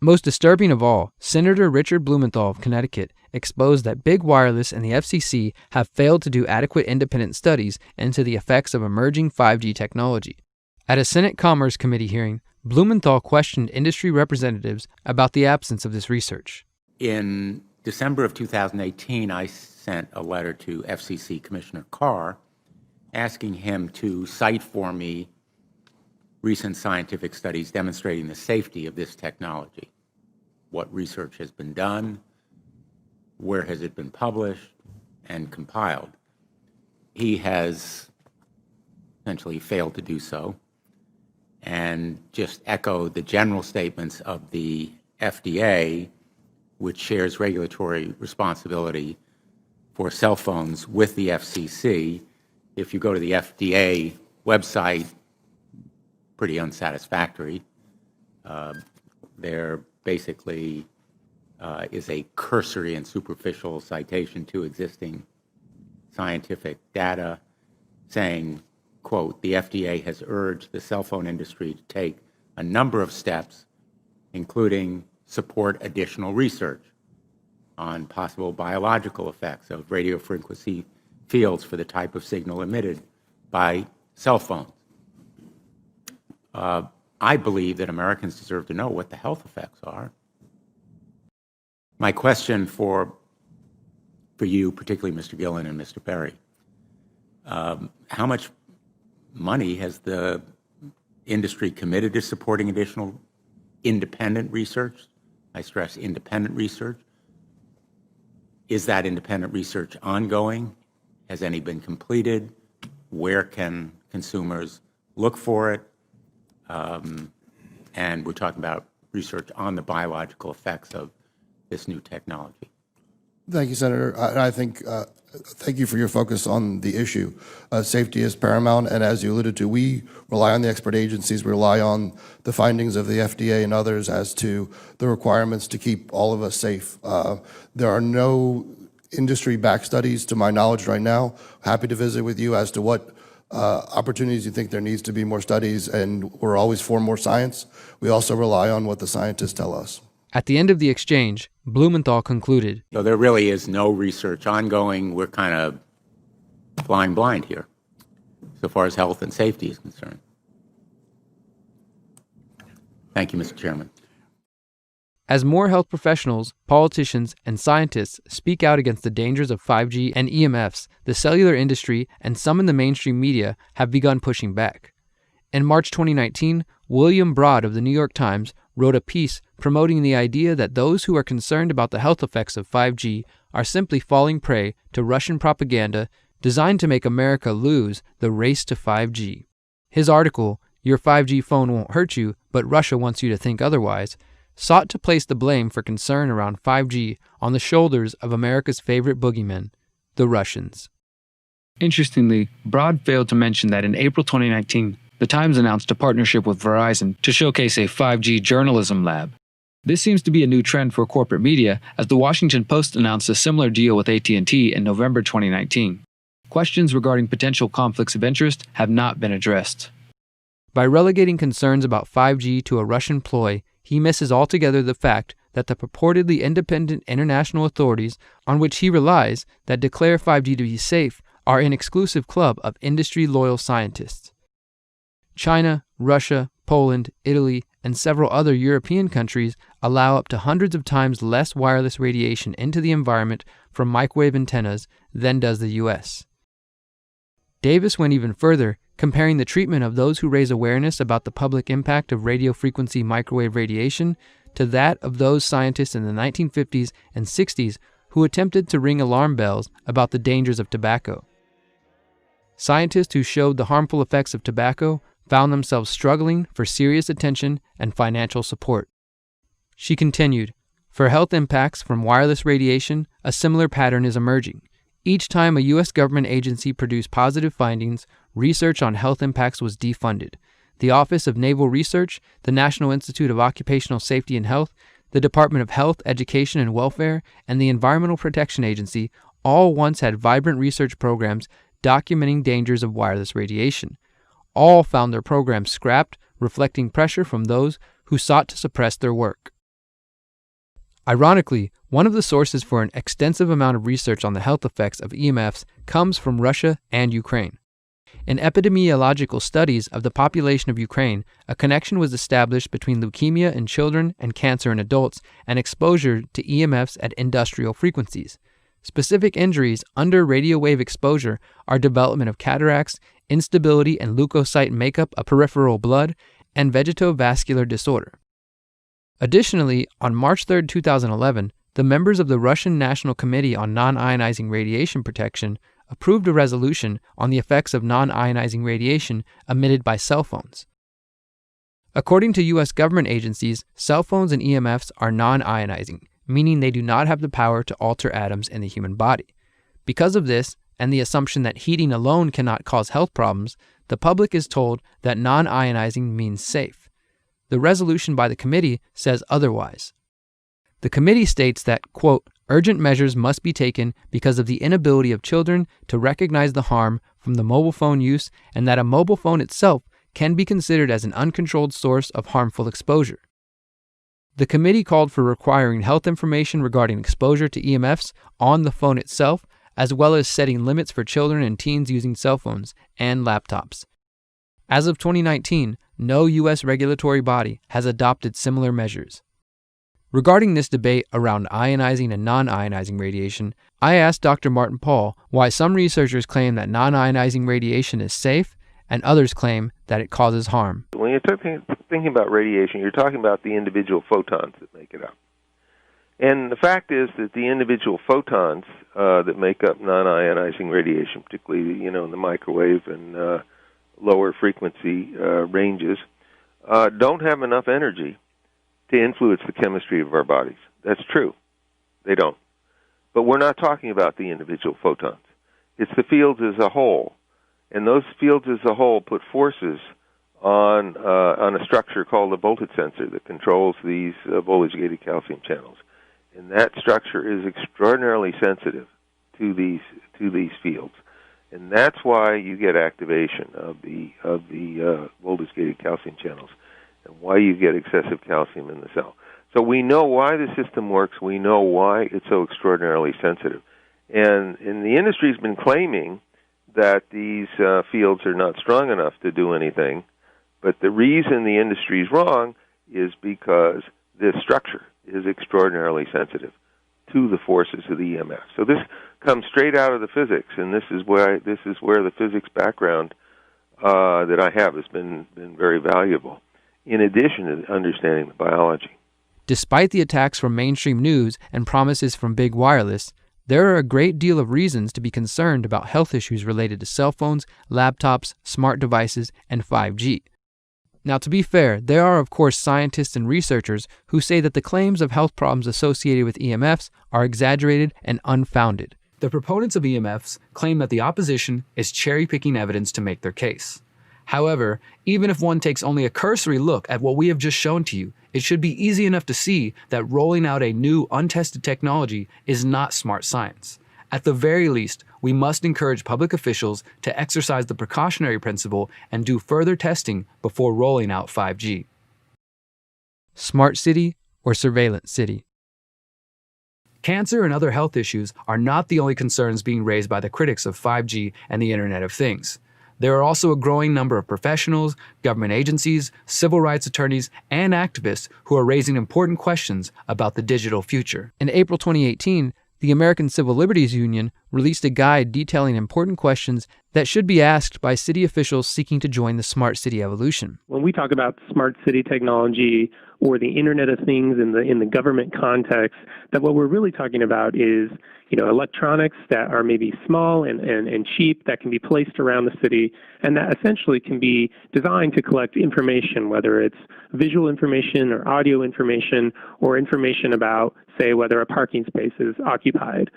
Most disturbing of all, Senator Richard Blumenthal of Connecticut exposed that Big Wireless and the FCC have failed to do adequate independent studies into the effects of emerging 5G technology. At a Senate Commerce Committee hearing, Blumenthal questioned industry representatives about the absence of this research. In December of 2018, I sent a letter to FCC Commissioner Carr asking him to cite for me recent scientific studies demonstrating the safety of this technology. What research has been done, where has it been published and compiled. He has essentially failed to do so and just echoed the general statements of the FDA, which shares regulatory responsibility for cell phones with the FCC. If you go to the FDA website, pretty unsatisfactory. There basically is a cursory and superficial citation to existing scientific data saying, quote, the FDA has urged the cell phone industry to take a number of steps, including support additional research on possible biological effects of radio frequency fields for the type of signal emitted by cell phones. I believe that Americans deserve to know what the health effects are. My question for you, particularly Mr. Gillen and Mr. Perry, how much money has the industry committed to supporting additional independent research? I stress independent research. Is that independent research ongoing? Has any been completed? Where can consumers look for it? And we're talking about research on the biological effects of this new technology. Thank you, Senator. I think, thank you for your focus on the issue. Safety is paramount, and as you alluded to, we rely on the expert agencies, we rely on the findings of the FDA and others as to the requirements to keep all of us safe. There are no industry-backed studies, to my knowledge right now. Happy to visit with you as to what opportunities you think there needs to be more studies, and we're always for more science. We also rely on what the scientists tell us. At the end of the exchange, Blumenthal concluded, So there really is no research ongoing. We're kind of flying blind here, so far as health and safety is concerned. Thank you, Mr. Chairman. as more health professionals, politicians, and scientists speak out against the dangers of 5G and EMFs, the cellular industry and some in the mainstream media have begun pushing back. In March 2019, William Broad of the New York Times wrote a piece promoting the idea that those who are concerned about the health effects of 5G are simply falling prey to Russian propaganda designed to make America lose the race to 5G. His article, Your 5G Phone Won't Hurt You, but Russia Wants You to Think Otherwise, sought to place the blame for concern around 5G on the shoulders of America's favorite boogeymen, the Russians. Interestingly, Broad failed to mention that in April 2019, the Times announced a partnership with Verizon to showcase a 5G journalism lab. This seems to be a new trend for corporate media, as the Washington Post announced a similar deal with AT&T in November 2019. Questions regarding potential conflicts of interest have not been addressed. By relegating concerns about 5G to a Russian ploy, he misses altogether the fact that the purportedly independent international authorities on which he relies that declare 5G to be safe are an exclusive club of industry-loyal scientists. China, Russia, Poland, Italy, and several other European countries allow up to hundreds of times less wireless radiation into the environment from microwave antennas than does the U.S. Davis went even further, comparing the treatment of those who raise awareness about the public impact of radio frequency microwave radiation to that of those scientists in the 1950s and 60s who attempted to ring alarm bells about the dangers of tobacco. Scientists who showed the harmful effects of tobacco found themselves struggling for serious attention and financial support. She continued, "For health impacts from wireless radiation, a similar pattern is emerging. Each time a U.S. government agency produced positive findings, research on health impacts was defunded. The Office of Naval Research, the National Institute of Occupational Safety and Health, the Department of Health, Education and Welfare, and the Environmental Protection Agency all once had vibrant research programs documenting dangers of wireless radiation. All found their programs scrapped, reflecting pressure from those who sought to suppress their work." Ironically, one of the sources for an extensive amount of research on the health effects of EMFs comes from Russia and Ukraine. In epidemiological studies of the population of Ukraine, a connection was established between leukemia in children and cancer in adults and exposure to EMFs at industrial frequencies. Specific injuries under radio wave exposure are development of cataracts, instability and leukocyte makeup of peripheral blood, and vegetovascular disorder. Additionally, on March 3, 2011, the members of the Russian National Committee on Non-Ionizing Radiation Protection approved a resolution on the effects of non-ionizing radiation emitted by cell phones. According to U.S. government agencies, cell phones and EMFs are non-ionizing, meaning they do not have the power to alter atoms in the human body. Because of this, and the assumption that heating alone cannot cause health problems, the public is told that non-ionizing means safe. The resolution by the committee says otherwise. The committee states that, quote, "Urgent measures must be taken because of the inability of children to recognize the harm from the mobile phone use and that a mobile phone itself can be considered as an uncontrolled source of harmful exposure." The committee called for requiring health information regarding exposure to EMFs on the phone itself, as well as setting limits for children and teens using cell phones and laptops. As of 2019, no U.S. regulatory body has adopted similar measures. Regarding this debate around ionizing and non-ionizing radiation, I asked Dr. Martin Paul why some researchers claim that non-ionizing radiation is safe and others claim that it causes harm. When you're thinking about radiation, you're talking about the individual photons that make it up. And the fact is that the individual photons that make up non-ionizing radiation, particularly in the microwave and lower frequency ranges, don't have enough energy to influence the chemistry of our bodies. That's true. They don't. But we're not talking about the individual photons. It's the fields as a whole. And those fields as a whole put forces on a structure called a voltage sensor that controls these voltage-gated calcium channels. And that structure is extraordinarily sensitive to these fields. And that's why you get activation of the voltage-gated calcium channels, and why you get excessive calcium in the cell. So we know why the system works. We know why it's so extraordinarily sensitive. And the industry's been claiming that these fields are not strong enough to do anything, but the reason the industry's wrong is because this structure is extraordinarily sensitive to the forces of the EMF. So this comes straight out of the physics, and this is where the physics background that I have has been very valuable, in addition to understanding the biology. Despite the attacks from mainstream news and promises from big wireless, there are a great deal of reasons to be concerned about health issues related to cell phones, laptops, smart devices, and 5G. Now, to be fair, there are of course scientists and researchers who say that the claims of health problems associated with EMFs are exaggerated and unfounded. The proponents of EMFs claim that the opposition is cherry-picking evidence to make their case. However, even if one takes only a cursory look at what we have just shown to you, it should be easy enough to see that rolling out a new, untested technology is not smart science. At the very least, we must encourage public officials to exercise the precautionary principle and do further testing before rolling out 5G. Smart city or surveillance city? Cancer and other health issues are not the only concerns being raised by the critics of 5G and the Internet of Things. There are also a growing number of professionals, government agencies, civil rights attorneys, and activists who are raising important questions about the digital future. In April 2018, the American Civil Liberties Union released a guide detailing important questions that should be asked by city officials seeking to join the smart city evolution. When we talk about smart city technology, or the Internet of Things in the government context, that what we're really talking about is, electronics that are maybe small and cheap that can be placed around the city and that essentially can be designed to collect information, whether it's visual information or audio information or information about, say, whether a parking space is occupied.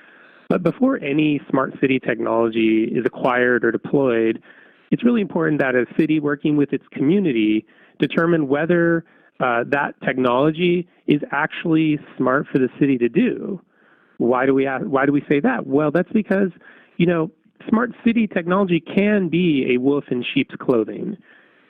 But before any smart city technology is acquired or deployed, it's really important that a city working with its community determine whether that technology is actually smart for the city to do. Why do we say that? Well, that's because, smart city technology can be a wolf in sheep's clothing.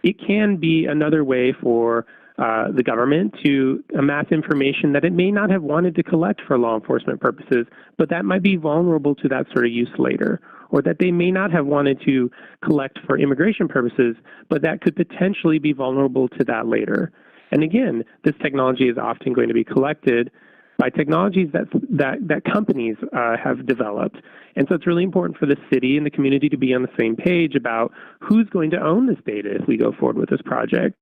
It can be another way for the government to amass information that it may not have wanted to collect for law enforcement purposes, but that might be vulnerable to that sort of use later, or that they may not have wanted to collect for immigration purposes, but that could potentially be vulnerable to that later. And again, this technology is often going to be collected by technologies that companies have developed. And so it's really important for the city and the community to be on the same page about who's going to own this data if we go forward with this project,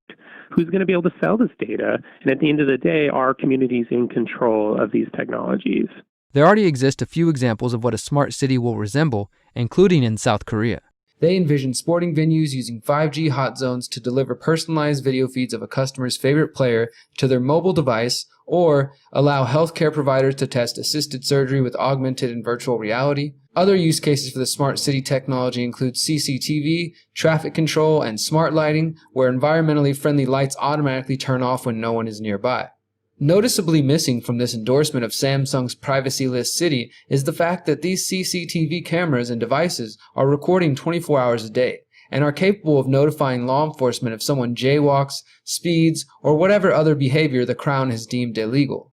who's going to be able to sell this data, and at the end of the day, are communities in control of these technologies? There already exist a few examples of what a smart city will resemble, including in South Korea. They envision sporting venues using 5G hot zones to deliver personalized video feeds of a customer's favorite player to their mobile device, or allow healthcare providers to test assisted surgery with augmented and virtual reality. Other use cases for the smart city technology include CCTV, traffic control, and smart lighting, where environmentally friendly lights automatically turn off when no one is nearby. Noticeably missing from this endorsement of Samsung's Privacy List City is the fact that these CCTV cameras and devices are recording 24 hours a day and are capable of notifying law enforcement if someone jaywalks, speeds, or whatever other behavior the Crown has deemed illegal.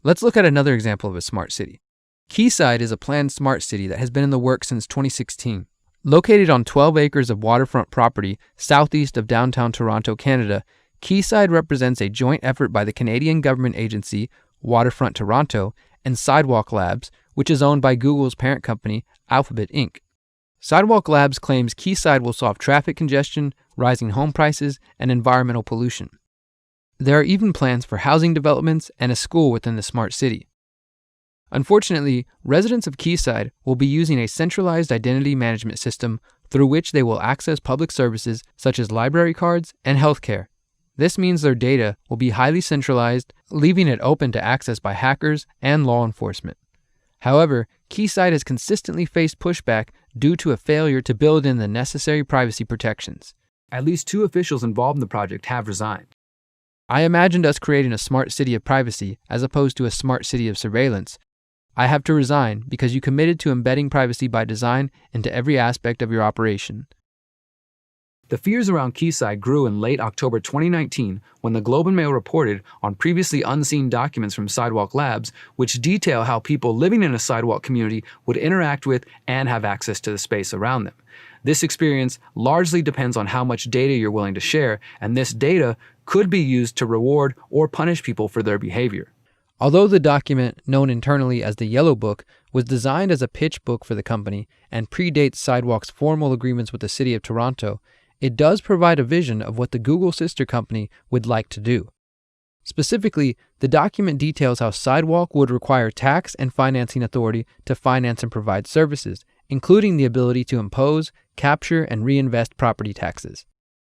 Let's look at another example of a smart city. Quayside is a planned smart city that has been in the works since 2016. Located on 12 acres of waterfront property southeast of downtown Toronto, Canada, Quayside represents a joint effort by the Canadian government agency, Waterfront Toronto, and Sidewalk Labs, which is owned by Google's parent company, Alphabet Inc. Sidewalk Labs claims Quayside will solve traffic congestion, rising home prices, and environmental pollution. There are even plans for housing developments and a school within the smart city. Unfortunately, residents of Quayside will be using a centralized identity management system through which they will access public services such as library cards and healthcare. This means their data will be highly centralized, leaving it open to access by hackers and law enforcement. However, Quayside has consistently faced pushback due to a failure to build in the necessary privacy protections. At least 2 officials involved in the project have resigned. I imagined us creating a smart city of privacy as opposed to a smart city of surveillance. I have to resign because you committed to embedding privacy by design into every aspect of your operation. The fears around Quayside grew in late October 2019 when the Globe and Mail reported on previously unseen documents from Sidewalk Labs, which detail how people living in a sidewalk community would interact with and have access to the space around them. This experience largely depends on how much data you're willing to share, and this data could be used to reward or punish people for their behavior. Although the document, known internally as the Yellow Book, was designed as a pitch book for the company and predates Sidewalk's formal agreements with the City of Toronto, it does provide a vision of what the Google sister company would like to do. Specifically, the document details how Sidewalk would require tax and financing authority to finance and provide services, including the ability to impose, capture, and reinvest property taxes.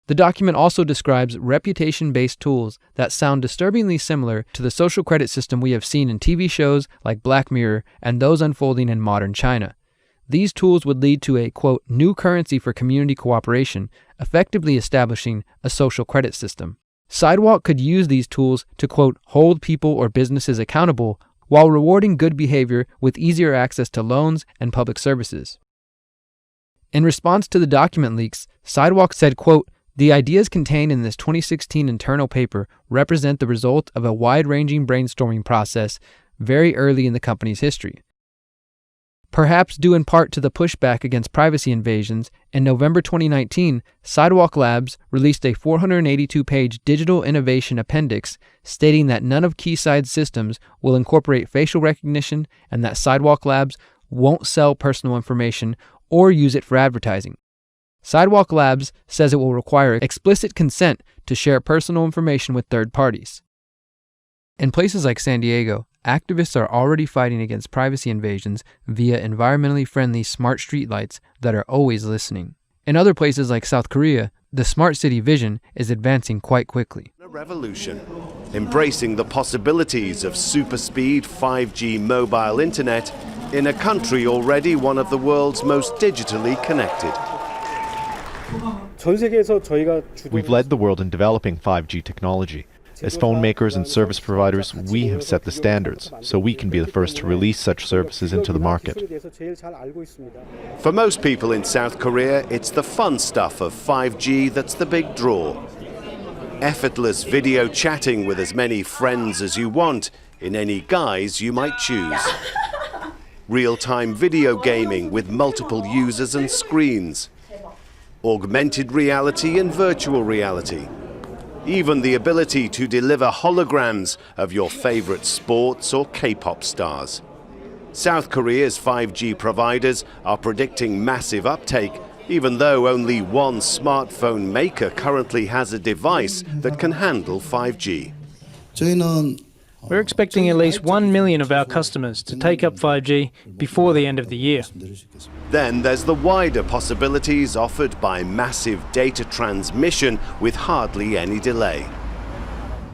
The document also describes reputation-based tools that sound disturbingly similar to the social credit system we have seen in TV shows like Black Mirror and those unfolding in modern China. These tools would lead to a, quote, new currency for community cooperation, effectively establishing a social credit system. Sidewalk could use these tools to, quote, hold people or businesses accountable while rewarding good behavior with easier access to loans and public services. In response to the document leaks, Sidewalk said, quote, the ideas contained in this 2016 internal paper represent the result of a wide-ranging brainstorming process very early in the company's history. Perhaps due in part to the pushback against privacy invasions, in November 2019, Sidewalk Labs released a 482-page digital innovation appendix stating that none of Quayside's systems will incorporate facial recognition and that Sidewalk Labs won't sell personal information or use it for advertising. Sidewalk Labs says it will require explicit consent to share personal information with third parties. In places like San Diego, activists are already fighting against privacy invasions via environmentally friendly smart streetlights that are always listening. In other places like South Korea, the smart city vision is advancing quite quickly. A revolution, embracing the possibilities of super-speed 5G mobile internet in a country already one of the world's most digitally connected. We've led the world in developing 5G technology. As phone makers and service providers, we have set the standards, so we can be the first to release such services into the market. For most people in South Korea, it's the fun stuff of 5G that's the big draw. Effortless video chatting with as many friends as you want, in any guise you might choose. Real-time video gaming with multiple users and screens. Augmented reality and virtual reality. Even the ability to deliver holograms of your favorite sports or K-pop stars. South Korea's 5G providers are predicting massive uptake, even though only one smartphone maker currently has a device that can handle 5G. We're expecting at least 1 million of our customers to take up 5G before the end of the year. Then there's the wider possibilities offered by massive data transmission with hardly any delay.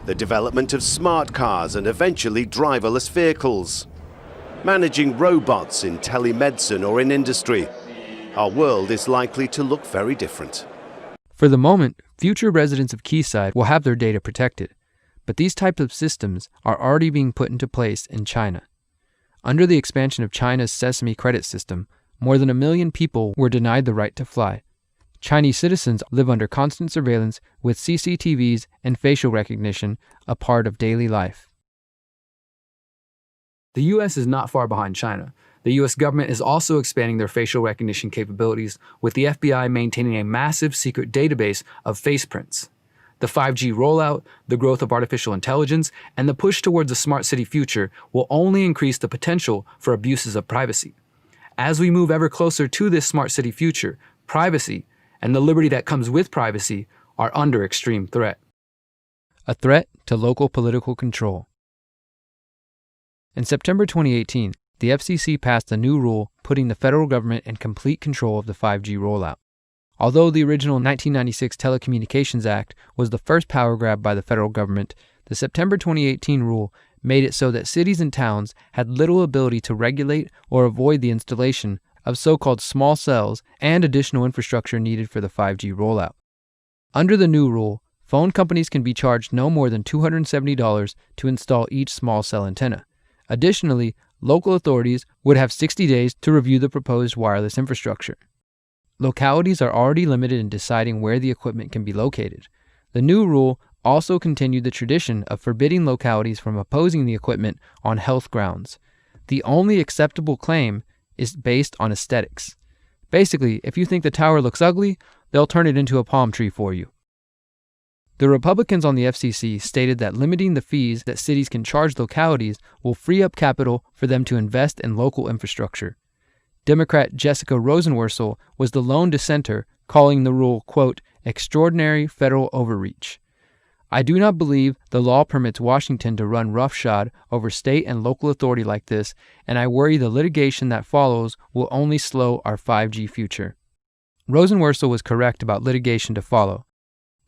The development of smart cars and eventually driverless vehicles. Managing robots in telemedicine or in industry. Our world is likely to look very different. For the moment, future residents of Quayside will have their data protected. But these types of systems are already being put into place in China. Under the expansion of China's Sesame credit system, more than 1 million people were denied the right to fly. Chinese citizens live under constant surveillance with CCTVs and facial recognition a part of daily life. The U.S. is not far behind China. The U.S. government is also expanding their facial recognition capabilities, with the FBI maintaining a massive secret database of face prints. The 5G rollout, the growth of artificial intelligence, and the push towards a smart city future will only increase the potential for abuses of privacy. As we move ever closer to this smart city future, privacy and the liberty that comes with privacy are under extreme threat. A threat to local political control. In September 2018, the FCC passed a new rule putting the federal government in complete control of the 5G rollout. Although the original 1996 Telecommunications Act was the first power grab by the federal government, the September 2018 rule made it so that cities and towns had little ability to regulate or avoid the installation of so-called small cells and additional infrastructure needed for the 5G rollout. Under the new rule, phone companies can be charged no more than $270 to install each small cell antenna. Additionally, local authorities would have 60 days to review the proposed wireless infrastructure. Localities are already limited in deciding where the equipment can be located. The new rule also continued the tradition of forbidding localities from opposing the equipment on health grounds. The only acceptable claim is based on aesthetics. Basically, if you think the tower looks ugly, they'll turn it into a palm tree for you. The Republicans on the FCC stated that limiting the fees that cities can charge localities will free up capital for them to invest in local infrastructure. Democrat Jessica Rosenworcel was the lone dissenter, calling the rule, quote, extraordinary federal overreach. I do not believe the law permits Washington to run roughshod over state and local authority like this, and I worry the litigation that follows will only slow our 5G future. Rosenworcel was correct about litigation to follow.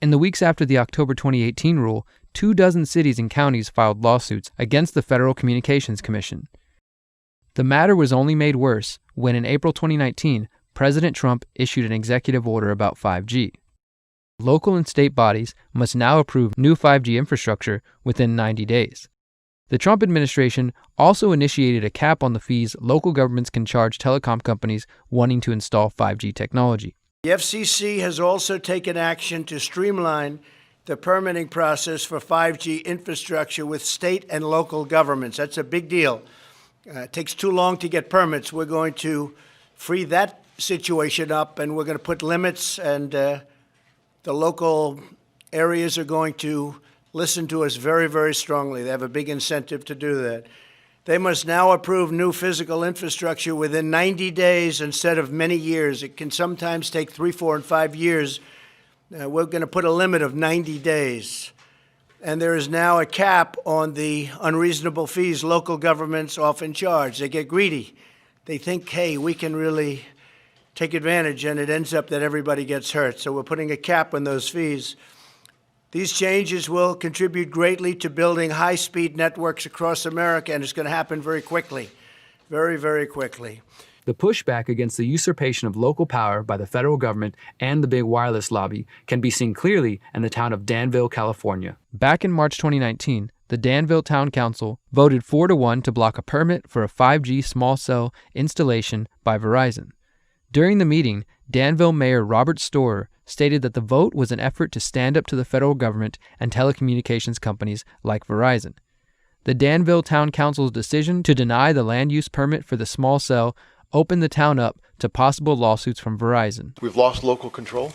In the weeks after the October 2018 rule, 24 cities and counties filed lawsuits against the Federal Communications Commission. The matter was only made worse when in April 2019, President Trump issued an executive order about 5G. Local and state bodies must now approve new 5G infrastructure within 90 days. The Trump administration also initiated a cap on the fees local governments can charge telecom companies wanting to install 5G technology. The FCC has also taken action to streamline the permitting process for 5G infrastructure with state and local governments. That's a big deal. It takes too long to get permits. We're going to free that situation up, and we're going to put limits, and the local areas are going to listen to us very, very strongly. They have a big incentive to do that. They must now approve new physical infrastructure within 90 days instead of many years. It can sometimes take 3, 4, and 5 years. We're going to put a limit of 90 days. And there is now a cap on the unreasonable fees local governments often charge. They get greedy. They think, hey, we can really take advantage, and it ends up that everybody gets hurt. So we're putting a cap on those fees. These changes will contribute greatly to building high-speed networks across America, and it's going to happen very quickly, very, very quickly. The pushback against the usurpation of local power by the federal government and the big wireless lobby can be seen clearly in the town of Danville, California. Back in March 2019, the Danville Town Council voted 4-1 to block a permit for a 5G small cell installation by Verizon. During the meeting, Danville Mayor Robert Storer stated that the vote was an effort to stand up to the federal government and telecommunications companies like Verizon. The Danville Town Council's decision to deny the land use permit for the small cell opened the town up to possible lawsuits from Verizon. We've lost local control,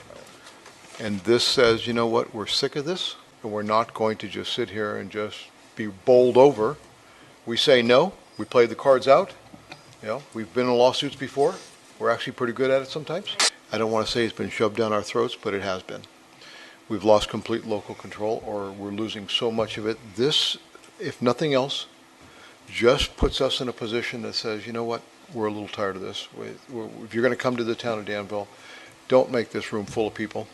and this says, you know what, we're sick of this, and we're not going to just sit here and just be bowled over. We say no, we play the cards out. You know, we've been in lawsuits before. We're actually pretty good at it sometimes. I don't want to say it's been shoved down our throats, but it has been. We've lost complete local control, or we're losing so much of it. This, if nothing else, just puts us in a position that says, you know what, we're a little tired of this. If you're going to come to the town of Danville, don't make this room full of people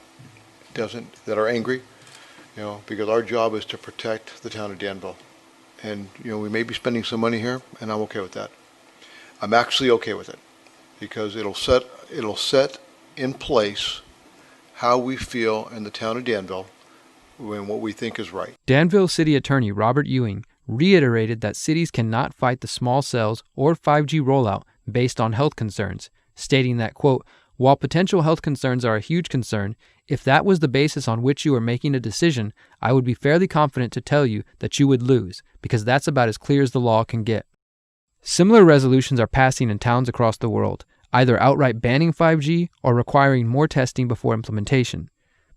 that are angry, you know, because our job is to protect the town of Danville. And, you know, we may be spending some money here, and I'm okay with that. I'm actually okay with it, because it'll set in place how we feel in the town of Danville and what we think is right. Danville City Attorney Robert Ewing reiterated that cities cannot fight the small cells or 5G rollout based on health concerns, stating that, quote, while potential health concerns are a huge concern, if that was the basis on which you were making a decision, I would be fairly confident to tell you that you would lose, because that's about as clear as the law can get. Similar resolutions are passing in towns across the world, either outright banning 5G or requiring more testing before implementation.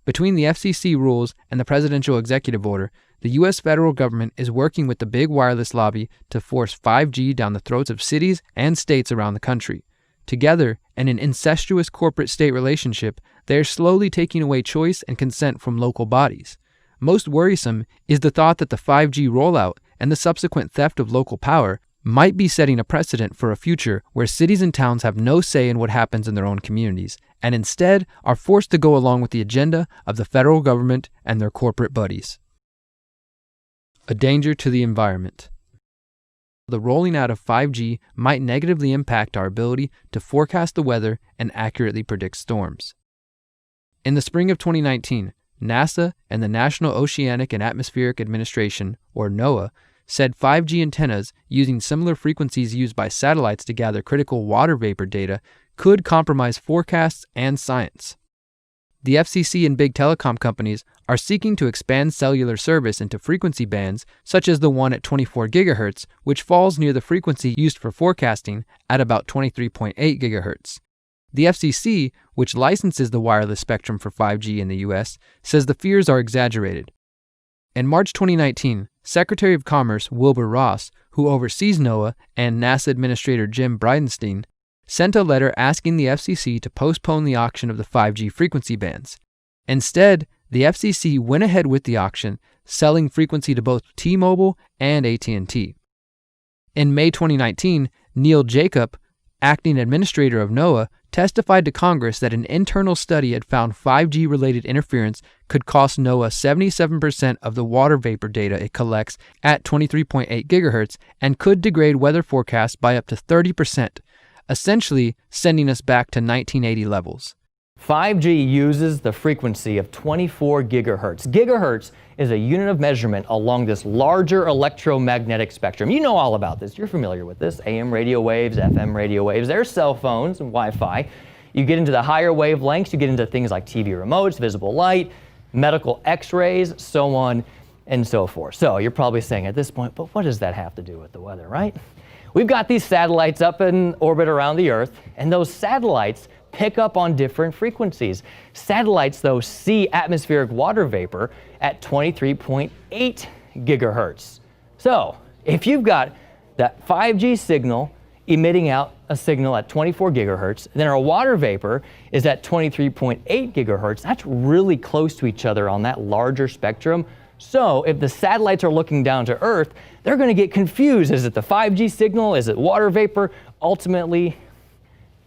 Between the FCC rules and the presidential executive order, the U.S. federal government is working with the big wireless lobby to force 5G down the throats of cities and states around the country. Together, in an incestuous corporate-state relationship, they are slowly taking away choice and consent from local bodies. Most worrisome is the thought that the 5G rollout and the subsequent theft of local power might be setting a precedent for a future where cities and towns have no say in what happens in their own communities, and instead are forced to go along with the agenda of the federal government and their corporate buddies. A danger to the environment. The rolling out of 5G might negatively impact our ability to forecast the weather and accurately predict storms. In the spring of 2019, NASA and the National Oceanic and Atmospheric Administration, or NOAA, said 5G antennas using similar frequencies used by satellites to gather critical water vapor data could compromise forecasts and science. The FCC and big telecom companies are seeking to expand cellular service into frequency bands such as the one at 24 GHz, which falls near the frequency used for forecasting at about 23.8 GHz. The FCC, which licenses the wireless spectrum for 5G in the US, says the fears are exaggerated. In March 2019, Secretary of Commerce Wilbur Ross, who oversees NOAA, and NASA Administrator Jim Bridenstine, sent a letter asking the FCC to postpone the auction of the 5G frequency bands. Instead, the FCC went ahead with the auction, selling frequency to both T-Mobile and AT&T. In May 2019, Neil Jacob, acting administrator of NOAA, testified to Congress that an internal study had found 5G-related interference could cost NOAA 77% of the water vapor data it collects at 23.8 GHz and could degrade weather forecasts by up to 30%, essentially sending us back to 1980 levels. 5G uses the frequency of 24 gigahertz. Gigahertz is a unit of measurement along this larger electromagnetic spectrum. You know all about this. You're familiar with this. AM radio waves, FM radio waves. There's cell phones and Wi-Fi. You get into the higher wavelengths, you get into things like TV remotes, visible light, medical x-rays, so on and so forth. So you're probably saying at this point, but what does that have to do with the weather, right? We've got these satellites up in orbit around the Earth, and those satellites pick up on different frequencies. Satellites, though, see atmospheric water vapor at 23.8 gigahertz. So if you've got that 5G signal emitting out a signal at 24 gigahertz, then our water vapor is at 23.8 gigahertz. That's really close to each other on that larger spectrum. So if the satellites are looking down to Earth, they're going to get confused. Is it the 5G signal? Is it water vapor? Ultimately,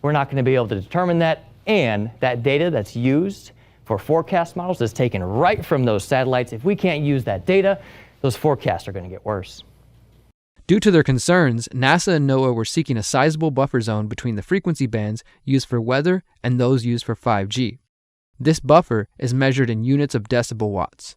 we're not going to be able to determine that. And that data that's used for forecast models is taken right from those satellites. If we can't use that data, those forecasts are going to get worse. Due to their concerns, NASA and NOAA were seeking a sizable buffer zone between the frequency bands used for weather and those used for 5G. This buffer is measured in units of decibel watts.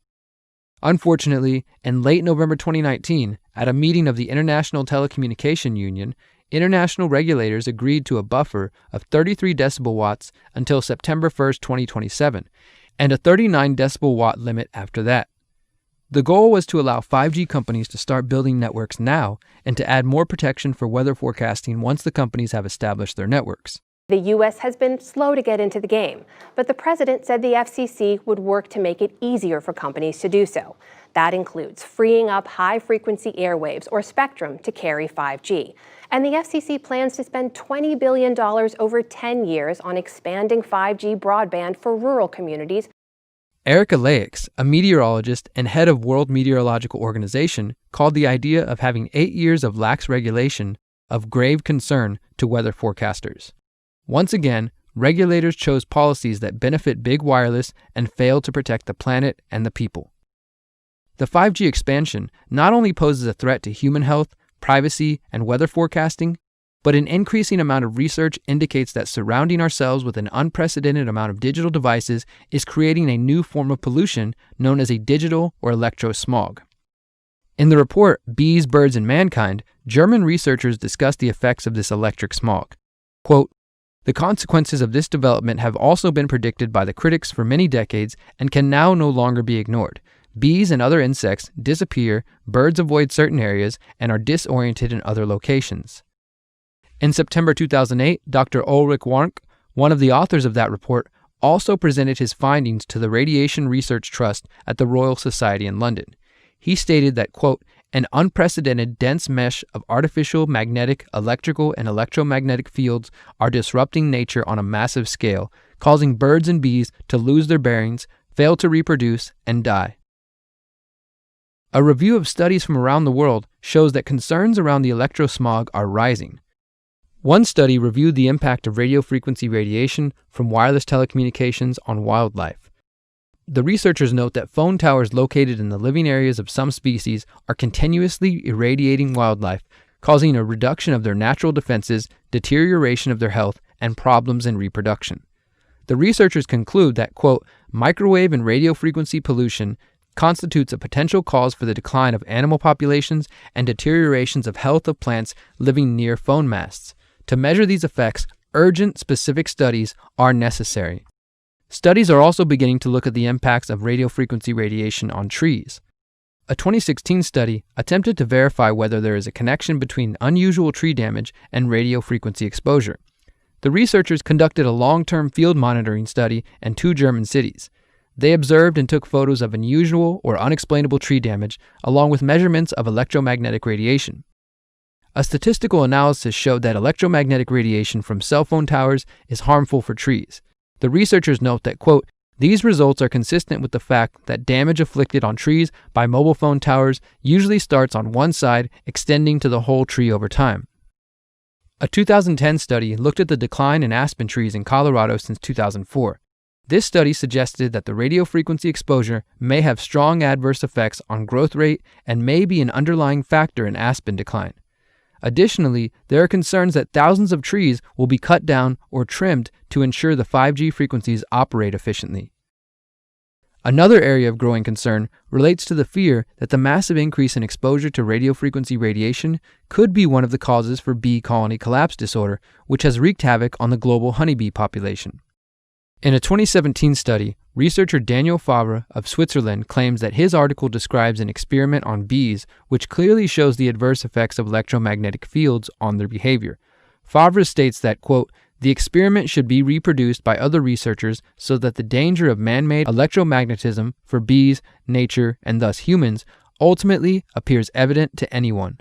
Unfortunately, in late November 2019, at a meeting of the International Telecommunication Union, international regulators agreed to a buffer of 33 decibel watts until September 1st, 2027, and a 39 decibel watt limit after that. The goal was to allow 5G companies to start building networks now and to add more protection for weather forecasting once the companies have established their networks. The U.S. has been slow to get into the game, but the president said the FCC would work to make it easier for companies to do so. That includes freeing up high-frequency airwaves or spectrum to carry 5G. And the FCC plans to spend $20 billion over 10 years on expanding 5G broadband for rural communities. Erica Leix, a meteorologist and head of World Meteorological Organization, called the idea of having 8 years of lax regulation of grave concern to weather forecasters. Once again, regulators chose policies that benefit big wireless and fail to protect the planet and the people. The 5G expansion not only poses a threat to human health, privacy, and weather forecasting, but an increasing amount of research indicates that surrounding ourselves with an unprecedented amount of digital devices is creating a new form of pollution known as a digital or electrosmog. In the report, Bees, Birds, and Mankind, German researchers discussed the effects of this electric smog. Quote, "The consequences of this development have also been predicted by the critics for many decades and can now no longer be ignored. Bees and other insects disappear, birds avoid certain areas, and are disoriented in other locations." In September 2008, Dr. Ulrich Warnke, one of the authors of that report, also presented his findings to the Radiation Research Trust at the Royal Society in London. He stated that, quote, "An unprecedented dense mesh of artificial magnetic, electrical, and electromagnetic fields are disrupting nature on a massive scale, causing birds and bees to lose their bearings, fail to reproduce, and die." A review of studies from around the world shows that concerns around the electrosmog are rising. One study reviewed the impact of radio frequency radiation from wireless telecommunications on wildlife. The researchers note that phone towers located in the living areas of some species are continuously irradiating wildlife, causing a reduction of their natural defenses, deterioration of their health, and problems in reproduction. The researchers conclude that, quote, "Microwave and radio frequency pollution constitutes a potential cause for the decline of animal populations and deteriorations of health of plants living near phone masts. To measure these effects, urgent specific studies are necessary." Studies are also beginning to look at the impacts of radio frequency radiation on trees. A 2016 study attempted to verify whether there is a connection between unusual tree damage and radio frequency exposure. The researchers conducted a long-term field monitoring study in 2 German cities. They observed and took photos of unusual or unexplainable tree damage, along with measurements of electromagnetic radiation. A statistical analysis showed that electromagnetic radiation from cell phone towers is harmful for trees. The researchers note that, quote, "These results are consistent with the fact that damage inflicted on trees by mobile phone towers usually starts on one side, extending to the whole tree over time." A 2010 study looked at the decline in aspen trees in Colorado since 2004. This study suggested that the radio frequency exposure may have strong adverse effects on growth rate and may be an underlying factor in aspen decline. Additionally, there are concerns that thousands of trees will be cut down or trimmed to ensure the 5G frequencies operate efficiently. Another area of growing concern relates to the fear that the massive increase in exposure to radio frequency radiation could be one of the causes for bee colony collapse disorder, which has wreaked havoc on the global honeybee population. In a 2017 study, researcher Daniel Favre of Switzerland claims that his article describes an experiment on bees which clearly shows the adverse effects of electromagnetic fields on their behavior. Favre states that, quote, "The experiment should be reproduced by other researchers so that the danger of man-made electromagnetism for bees, nature, and thus humans ultimately appears evident to anyone."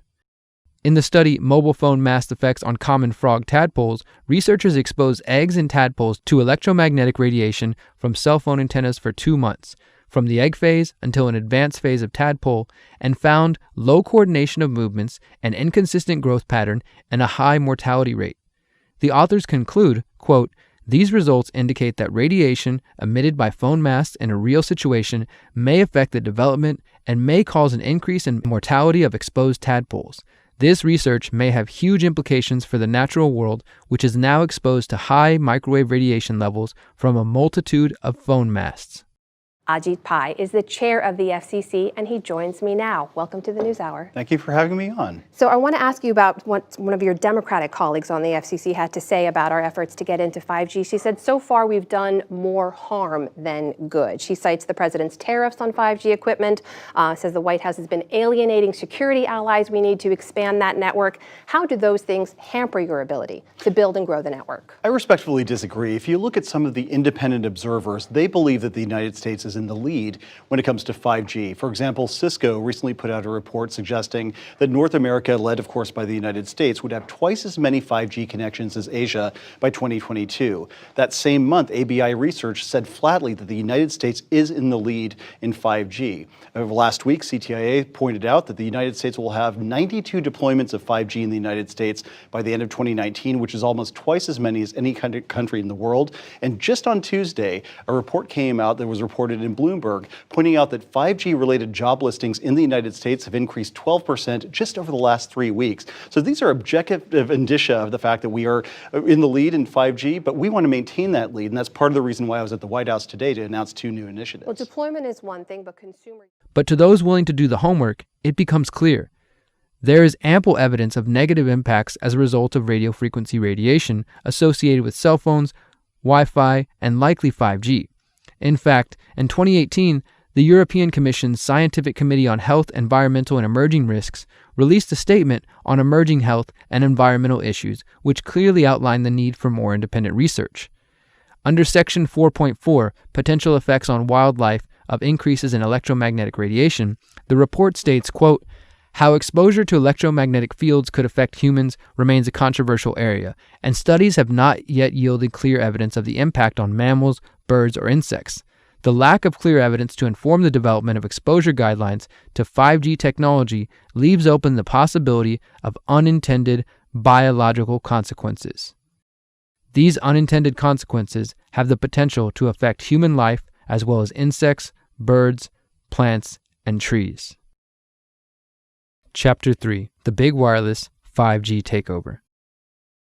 In the study Mobile Phone Mast Effects on Common Frog Tadpoles, researchers exposed eggs and tadpoles to electromagnetic radiation from cell phone antennas for 2 months, from the egg phase until an advanced phase of tadpole, and found low coordination of movements, an inconsistent growth pattern, and a high mortality rate. The authors conclude, quote, "These results indicate that radiation emitted by phone masts in a real situation may affect the development and may cause an increase in mortality of exposed tadpoles. This research may have huge implications for the natural world, which is now exposed to high microwave radiation levels from a multitude of phone masts." Ajit Pai is the chair of the FCC, and he joins me now. Welcome to the NewsHour. Thank you for having me on. So I want to ask you about what one of your Democratic colleagues on the FCC had to say about our efforts to get into 5G. She said, so far we've done more harm than good. She cites the president's tariffs on 5G equipment, says the White House has been alienating security allies. We need to expand that network. How do those things hamper your ability to build and grow the network? I respectfully disagree. If you look at some of the independent observers, they believe that the United States is in the lead when it comes to 5G. For example, Cisco recently put out a report suggesting that North America, led of course by the United States, would have twice as many 5G connections as Asia by 2022. That same month, ABI Research said flatly that the United States is in the lead in 5G. Over last week, CTIA pointed out that the United States will have 92 deployments of 5G in the United States by the end of 2019, which is almost twice as many as any country in the world. And just on Tuesday, a report came out that was reported in Bloomberg, pointing out that 5G-related job listings in the United States have increased 12% just over the last 3 weeks. So these are objective indicia of the fact that we are in the lead in 5G, but we want to maintain that lead, and that's part of the reason why I was at the White House today to announce 2 new initiatives. Well, deployment is one thing, but consumer... But to those willing to do the homework, it becomes clear. There is ample evidence of negative impacts as a result of radio frequency radiation associated with cell phones, Wi-Fi, and likely 5G. In fact, in 2018, the European Commission's Scientific Committee on Health, Environmental, and Emerging Risks released a statement on emerging health and environmental issues, which clearly outlined the need for more independent research. Under Section 4.4, Potential Effects on Wildlife of Increases in Electromagnetic Radiation, the report states, quote, "How exposure to electromagnetic fields could affect humans remains a controversial area, and studies have not yet yielded clear evidence of the impact on mammals, birds, or insects. The lack of clear evidence to inform the development of exposure guidelines to 5G technology leaves open the possibility of unintended biological consequences. These unintended consequences have the potential to affect human life as well as insects, birds, plants, and trees." Chapter 3: The Big Wireless 5G Takeover.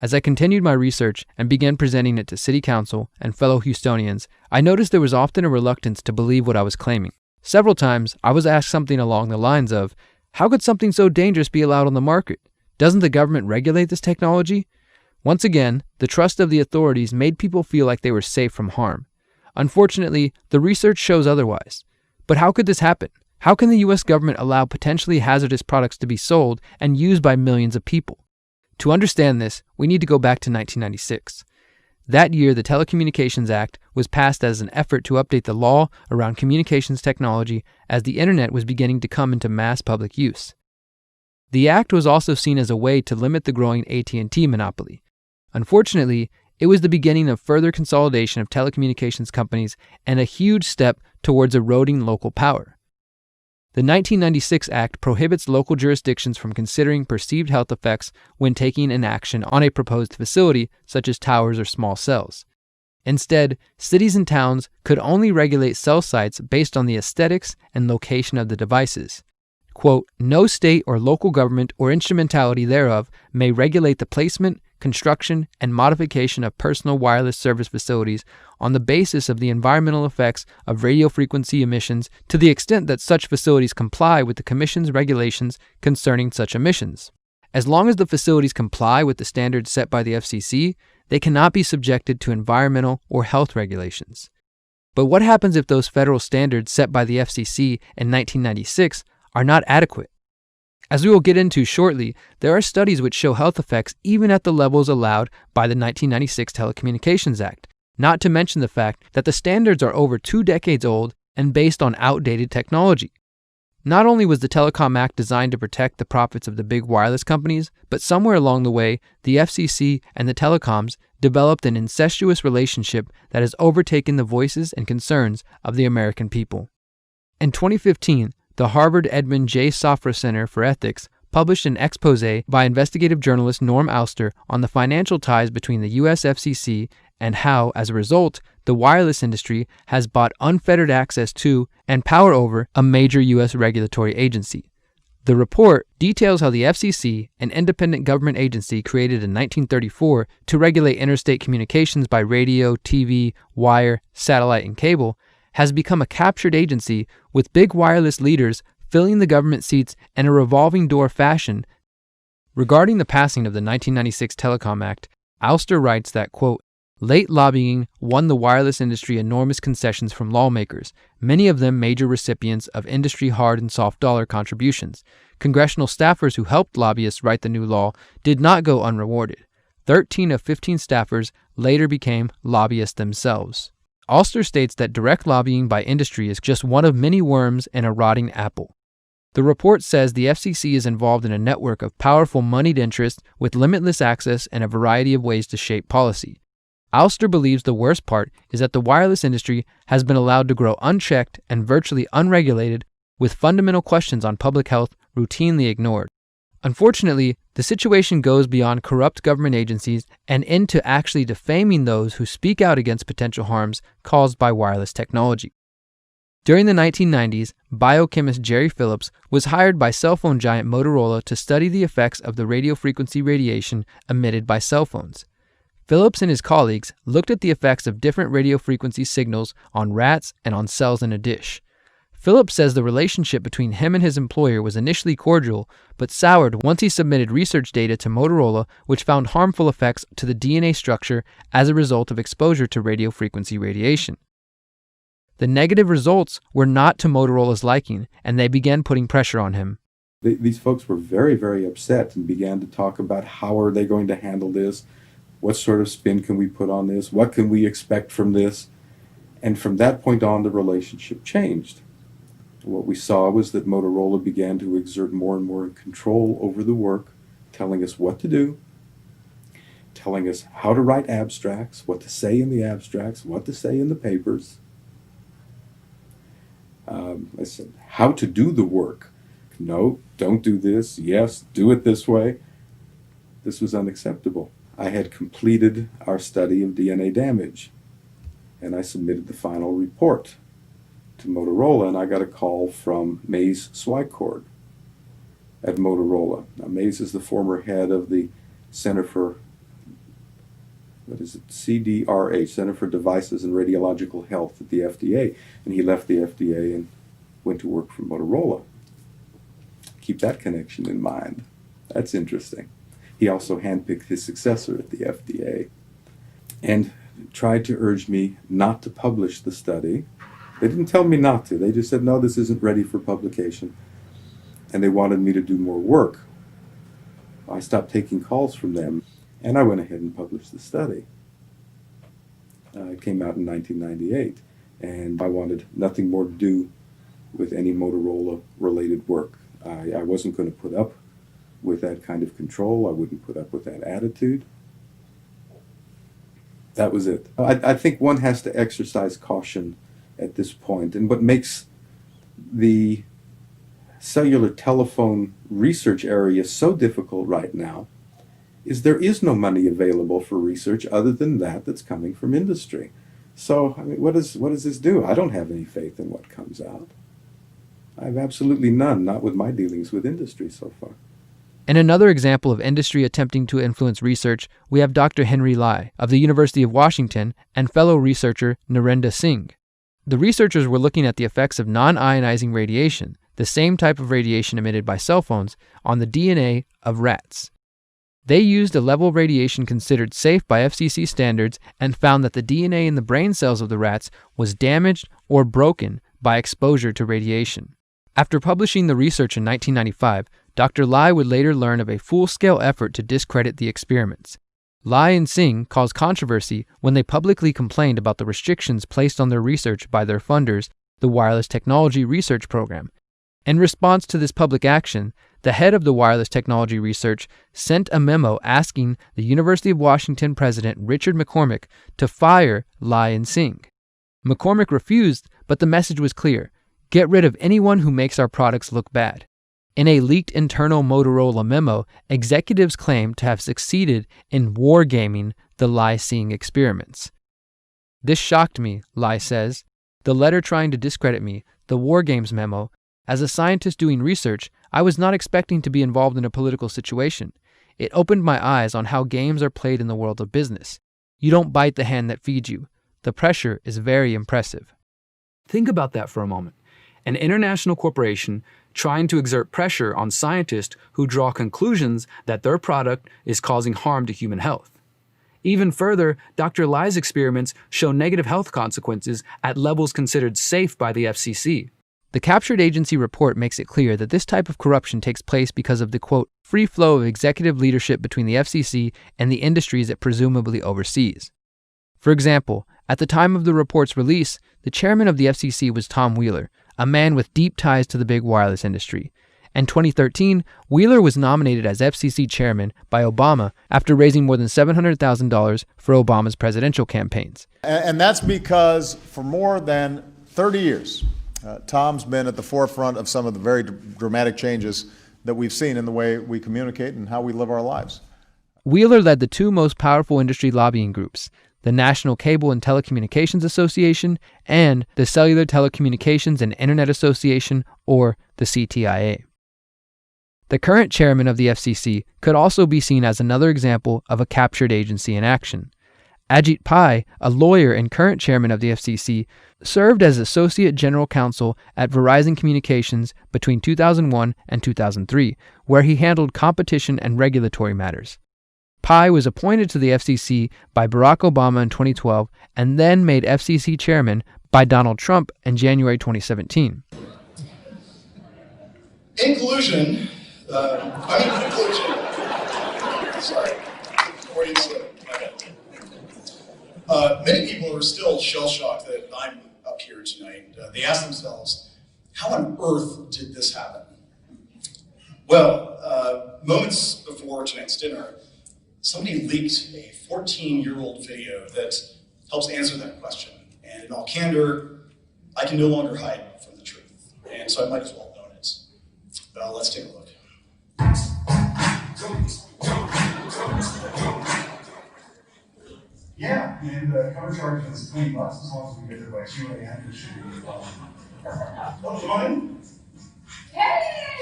As I continued my research and began presenting it to City Council and fellow Houstonians, I noticed there was often a reluctance to believe what I was claiming. Several times, I was asked something along the lines of, "How could something so dangerous be allowed on the market? Doesn't the government regulate this technology?" Once again, the trust of the authorities made people feel like they were safe from harm. Unfortunately, the research shows otherwise. But how could this happen? How can the U.S. government allow potentially hazardous products to be sold and used by millions of people? To understand this, we need to go back to 1996. That year, the Telecommunications Act was passed as an effort to update the law around communications technology as the internet was beginning to come into mass public use. The act was also seen as a way to limit the growing AT&T monopoly. Unfortunately, it was the beginning of further consolidation of telecommunications companies and a huge step towards eroding local power. The 1996 Act prohibits local jurisdictions from considering perceived health effects when taking an action on a proposed facility, such as towers or small cells. Instead, cities and towns could only regulate cell sites based on the aesthetics and location of the devices. Quote, "No state or local government or instrumentality thereof may regulate the placement, construction, and modification of personal wireless service facilities on the basis of the environmental effects of radio frequency emissions to the extent that such facilities comply with the Commission's regulations concerning such emissions. As long as the facilities comply with the standards set by the FCC, they cannot be subjected to environmental or health regulations." But what happens if those federal standards set by the FCC in 1996 are not adequate? As we will get into shortly, there are studies which show health effects even at the levels allowed by the 1996 Telecommunications Act, not to mention the fact that the standards are over 2 decades old and based on outdated technology. Not only was the Telecom Act designed to protect the profits of the big wireless companies, but somewhere along the way, the FCC and the telecoms developed an incestuous relationship that has overtaken the voices and concerns of the American people. In 2015, the Harvard Edmund J. Safra Center for Ethics published an exposé by investigative journalist Norm Alster on the financial ties between the US FCC and how, as a result, the wireless industry has bought unfettered access to and power over a major U.S. regulatory agency. The report details how the FCC, an independent government agency created in 1934 to regulate interstate communications by radio, TV, wire, satellite, and cable, has become a captured agency with big wireless leaders filling the government seats in a revolving door fashion. Regarding the passing of the 1996 Telecom Act, Alster writes that, quote, late lobbying won the wireless industry enormous concessions from lawmakers, many of them major recipients of industry hard and soft dollar contributions. Congressional staffers who helped lobbyists write the new law did not go unrewarded. 13 of 15 staffers later became lobbyists themselves. Alster states that direct lobbying by industry is just one of many worms in a rotting apple. The report says the FCC is involved in a network of powerful moneyed interests with limitless access and a variety of ways to shape policy. Alster believes the worst part is that the wireless industry has been allowed to grow unchecked and virtually unregulated, with fundamental questions on public health routinely ignored. Unfortunately, the situation goes beyond corrupt government agencies and into actually defaming those who speak out against potential harms caused by wireless technology. During the 1990s, biochemist Jerry Phillips was hired by cell phone giant Motorola to study the effects of the radio frequency radiation emitted by cell phones. Phillips and his colleagues looked at the effects of different radio frequency signals on rats and on cells in a dish. Phillips says the relationship between him and his employer was initially cordial, but soured once he submitted research data to Motorola, which found harmful effects to the DNA structure as a result of exposure to radio frequency radiation. The negative results were not to Motorola's liking, and they began putting pressure on him. These folks were very, very upset and began to talk about how are they going to handle this, what sort of spin can we put on this, what can we expect from this, and from that point on the relationship changed. What we saw was that Motorola began to exert more and more control over the work, telling us what to do, telling us how to write abstracts, what to say in the abstracts, what to say in the papers. I said, how to do the work. No, don't do this. Yes, do it this way. This was unacceptable. I had completed our study of DNA damage, and I submitted the final report to Motorola, and I got a call from Mays Swycord at Motorola. Now, Mays is the former head of the Center for, CDRH, Center for Devices and Radiological Health at the FDA, and he left the FDA and went to work for Motorola. Keep that connection in mind. That's interesting. He also handpicked his successor at the FDA and tried to urge me not to publish the study. They didn't tell me not to. They just said, no, this isn't ready for publication. And they wanted me to do more work. I stopped taking calls from them, and I went ahead and published the study. It came out in 1998, and I wanted nothing more to do with any Motorola-related work. I wasn't going to put up with that kind of control. I wouldn't put up with that attitude. That was it. I think one has to exercise caution at this point, and what makes the cellular telephone research area so difficult right now is there is no money available for research other than that's coming from industry. So, I mean, what does this do? I don't have any faith in what comes out. I have absolutely none, not with my dealings with industry so far. In another example of industry attempting to influence research, we have Dr. Henry Lai of the University of Washington and fellow researcher Narendra Singh. The researchers were looking at the effects of non-ionizing radiation, the same type of radiation emitted by cell phones, on the DNA of rats. They used a level of radiation considered safe by FCC standards and found that the DNA in the brain cells of the rats was damaged or broken by exposure to radiation. After publishing the research in 1995, Dr. Lai would later learn of a full-scale effort to discredit the experiments. Lai and Singh caused controversy when they publicly complained about the restrictions placed on their research by their funders, the Wireless Technology Research Program. In response to this public action, the head of the wireless technology research sent a memo asking the University of Washington president Richard McCormick to fire Lai and Singh. McCormick refused, but the message was clear: get rid of anyone who makes our products look bad. In a leaked internal Motorola memo, executives claimed to have succeeded in wargaming the Lai-Singh experiments. This shocked me, Lai says. The letter trying to discredit me, the War Games memo. As a scientist doing research, I was not expecting to be involved in a political situation. It opened my eyes on how games are played in the world of business. You don't bite the hand that feeds you. The pressure is very impressive. Think about that for a moment. An international corporation trying to exert pressure on scientists who draw conclusions that their product is causing harm to human health. Even further, Dr. Lai's experiments show negative health consequences at levels considered safe by the FCC. The captured agency report makes it clear that this type of corruption takes place because of the, quote, free flow of executive leadership between the FCC and the industries it presumably oversees. For example, at the time of the report's release, the chairman of the FCC was Tom Wheeler, a man with deep ties to the big wireless industry. In 2013, Wheeler was nominated as FCC chairman by Obama after raising more than $700,000 for Obama's presidential campaigns. And that's because for more than 30 years, Tom's been at the forefront of some of the very dramatic changes that we've seen in the way we communicate and how we live our lives. Wheeler led the two most powerful industry lobbying groups, the National Cable and Telecommunications Association and the Cellular Telecommunications and Internet Association, or the CTIA. The current chairman of the FCC could also be seen as another example of a captured agency in action. Ajit Pai, a lawyer and current chairman of the FCC, served as Associate General Counsel at Verizon Communications between 2001 and 2003, where he handled competition and regulatory matters. Pai was appointed to the FCC by Barack Obama in 2012 and then made FCC chairman by Donald Trump in January 2017. In conclusion, many people are still shell-shocked that I'm up here tonight. They ask themselves, how on earth did this happen? Well, moments before tonight's dinner, somebody leaked a 14-year-old video that helps answer that question. And in all candor, I can no longer hide from the truth. And so I might as well own it. Let's take a look. Yeah, and the cover charge is $20 as long as we get there by 2 a.m. It should be oh, fine.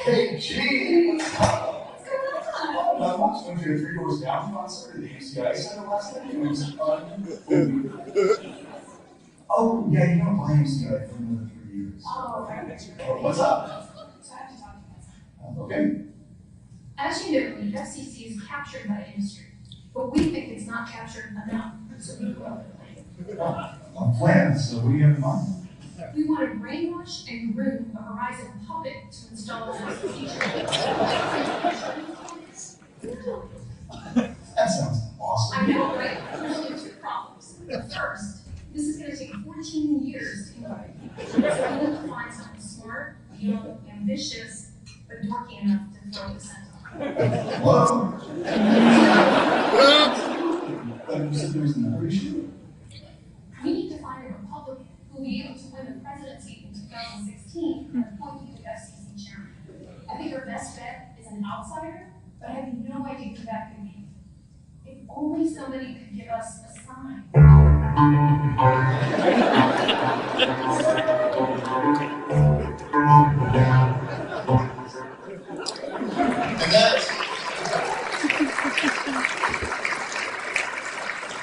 Hey, gee! What's going on? Not much. Went to a 3 Doors Down concert at the UCI Center last night. It was fun. Oh, yeah, you know YMCA for more than 3 years. Oh, right. What's up? So I have to talk to you. Okay. As you know, the FCC is captured by industry, but we think it's not captured enough. So we will. On plans, so what do you have in mind? We want to brainwash and groom a Verizon puppet to install a feature. That sounds awesome. I know, right? There's only 2 problems. First, this is going to take 14 years to implement. So we need to find something smart, young, ambitious, but dorky enough to throw the center. Whoa! But you said there was another issue? We need to find a Republican who will be able to win the presidency in 2016 and appoint you to FCC chairman. I think our best bet is an outsider, but I have no idea who that could be. If only somebody could give us a sign.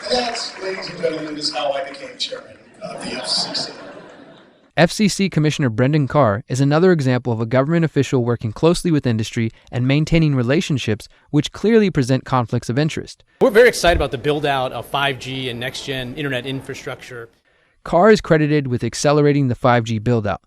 And that's, ladies and gentlemen, is how I became chairman of the FCC. FCC Commissioner Brendan Carr is another example of a government official working closely with industry and maintaining relationships which clearly present conflicts of interest. We're very excited about the build-out of 5G and next-gen internet infrastructure. Carr is credited with accelerating the 5G build-out.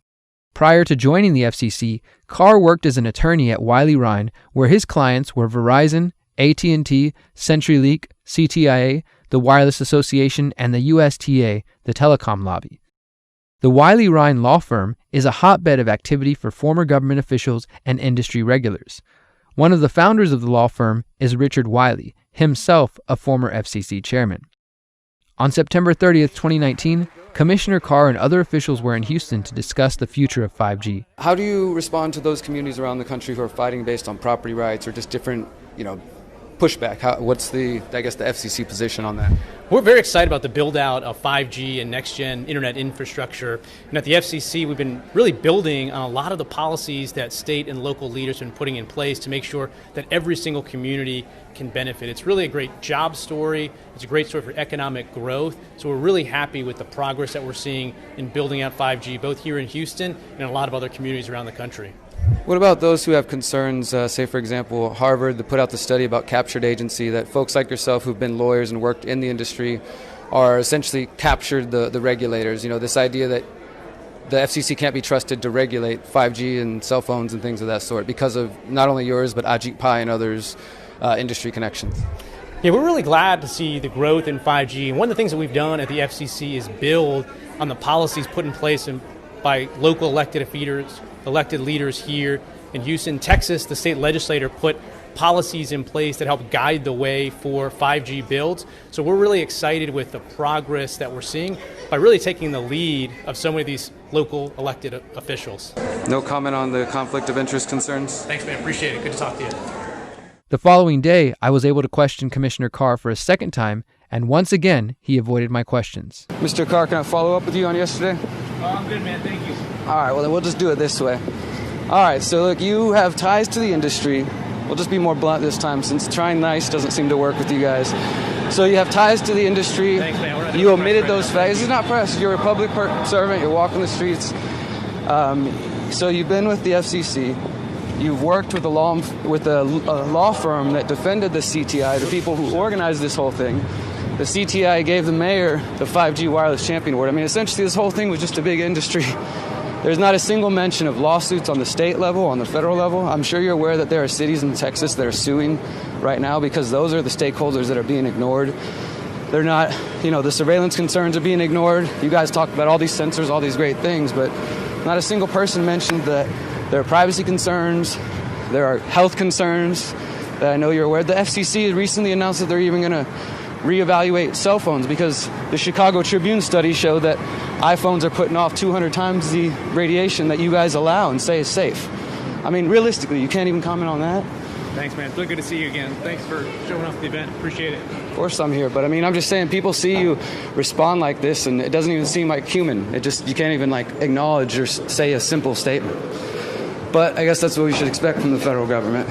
Prior to joining the FCC, Carr worked as an attorney at Wiley Rein, where his clients were Verizon, AT&T, CenturyLink, CTIA, the Wireless Association, and the USTA, the telecom lobby. The Wiley Ryan law firm is a hotbed of activity for former government officials and industry regulars. One of the founders of the law firm is Richard Wiley, himself a former FCC chairman. On September 30th, 2019, Commissioner Carr and other officials were in Houston to discuss the future of 5G. How do you respond to those communities around the country who are fighting based on property rights or just different, pushback? What's the FCC position on that? We're very excited about the build out of 5G and next-gen internet infrastructure. And at the FCC, we've been really building on a lot of the policies that state and local leaders have been putting in place to make sure that every single community can benefit. It's really a great job story. It's a great story for economic growth. So we're really happy with the progress that we're seeing in building out 5G, both here in Houston and in a lot of other communities around the country. What about those who have concerns, say, for example, Harvard that put out the study about captured agency, that folks like yourself who've been lawyers and worked in the industry are essentially captured the regulators? This idea that the FCC can't be trusted to regulate 5G and cell phones and things of that sort because of not only yours, but Ajit Pai and others' industry connections. Yeah, we're really glad to see the growth in 5G. And one of the things that we've done at the FCC is build on the policies put in place by local elected leaders here in Houston. Texas, the state legislature put policies in place that help guide the way for 5G builds. So we're really excited with the progress that we're seeing by really taking the lead of so many of these local elected officials. No comment on the conflict of interest concerns? Thanks, man. Appreciate it. Good to talk to you. The following day, I was able to question Commissioner Carr for a second time, and once again, he avoided my questions. Mr. Carr, can I follow up with you on yesterday? I'm good, man. Thank you. All right, well, then we'll just do it this way. All right, so look, you have ties to the industry. We'll just be more blunt this time since trying nice doesn't seem to work with you guys. So you have ties to the industry. Thanks, man. You omitted those facts. This is not press. You're a public servant. You're walking the streets. So you've been with the FCC. You've worked with a law firm that defended the CTI, the people who organized this whole thing. The CTI gave the mayor the 5G Wireless Champion Award. I mean, essentially, this whole thing was just a big industry. There's not a single mention of lawsuits on the state level, on the federal level. I'm sure you're aware that there are cities in Texas that are suing right now because those are the stakeholders that are being ignored. They're not, the surveillance concerns are being ignored. You guys talk about all these sensors, all these great things, but not a single person mentioned that there are privacy concerns, there are health concerns that I know you're aware. The FCC recently announced that they're even going to reevaluate cell phones because the Chicago Tribune study showed that iPhones are putting off 200 times the radiation that you guys allow and say is safe. I mean, realistically, you can't even comment on that. Thanks, man. It's really good to see you again. Thanks for showing up at the event. Appreciate it. Of course I'm here, but I mean, I'm just saying people see you respond like this and it doesn't even seem like human. You can't even acknowledge or say a simple statement. But I guess that's what we should expect from the federal government.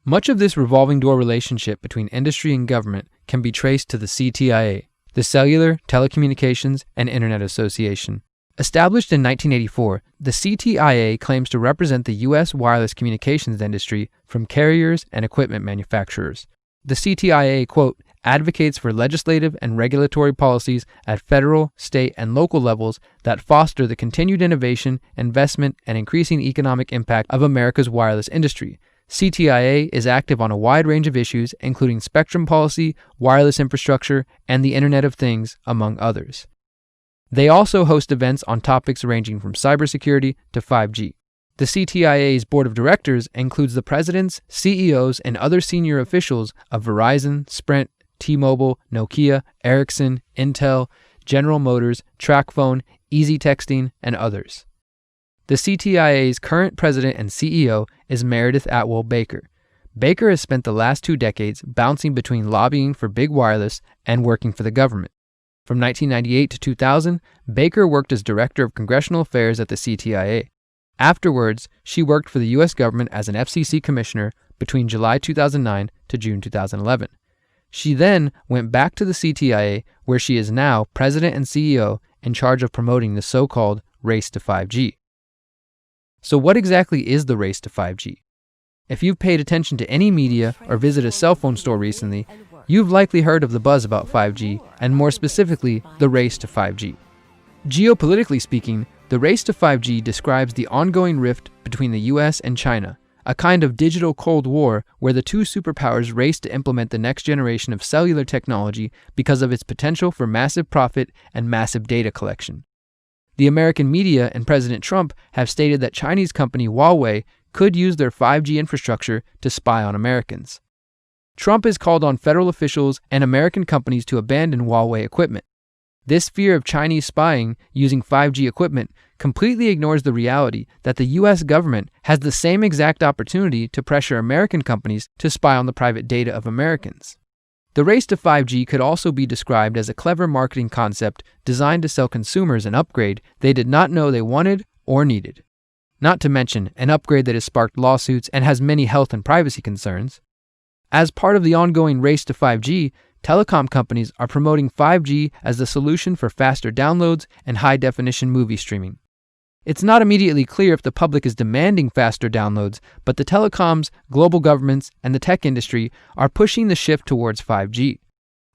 Much of this revolving door relationship between industry and government can be traced to the CTIA, the Cellular, Telecommunications, and Internet Association. Established in 1984, the CTIA claims to represent the U.S. wireless communications industry from carriers and equipment manufacturers. The CTIA, quote, advocates for legislative and regulatory policies at federal, state, and local levels that foster the continued innovation, investment, and increasing economic impact of America's wireless industry. CTIA is active on a wide range of issues, including spectrum policy, wireless infrastructure, and the Internet of Things, among others. They also host events on topics ranging from cybersecurity to 5G. The CTIA's board of directors includes the presidents, CEOs, and other senior officials of Verizon, Sprint, T-Mobile, Nokia, Ericsson, Intel, General Motors, TracFone, Easy Texting, and others. The CTIA's current president and CEO is Meredith Atwell Baker. Baker has spent the last 2 decades bouncing between lobbying for big wireless and working for the government. From 1998 to 2000, Baker worked as Director of Congressional Affairs at the CTIA. Afterwards, she worked for the U.S. government as an FCC commissioner between July 2009 to June 2011. She then went back to the CTIA, where she is now president and CEO in charge of promoting the so-called race to 5G. So what exactly is the race to 5G? If you've paid attention to any media or visited a cell phone store recently, you've likely heard of the buzz about 5G, and more specifically, the race to 5G. Geopolitically speaking, the race to 5G describes the ongoing rift between the US and China, a kind of digital Cold War where the two superpowers race to implement the next generation of cellular technology because of its potential for massive profit and massive data collection. The American media and President Trump have stated that Chinese company Huawei could use their 5G infrastructure to spy on Americans. Trump has called on federal officials and American companies to abandon Huawei equipment. This fear of Chinese spying using 5G equipment completely ignores the reality that the U.S. government has the same exact opportunity to pressure American companies to spy on the private data of Americans. The race to 5G could also be described as a clever marketing concept designed to sell consumers an upgrade they did not know they wanted or needed. Not to mention an upgrade that has sparked lawsuits and has many health and privacy concerns. As part of the ongoing race to 5G, telecom companies are promoting 5G as the solution for faster downloads and high-definition movie streaming. It's not immediately clear if the public is demanding faster downloads, but the telecoms, global governments, and the tech industry are pushing the shift towards 5G.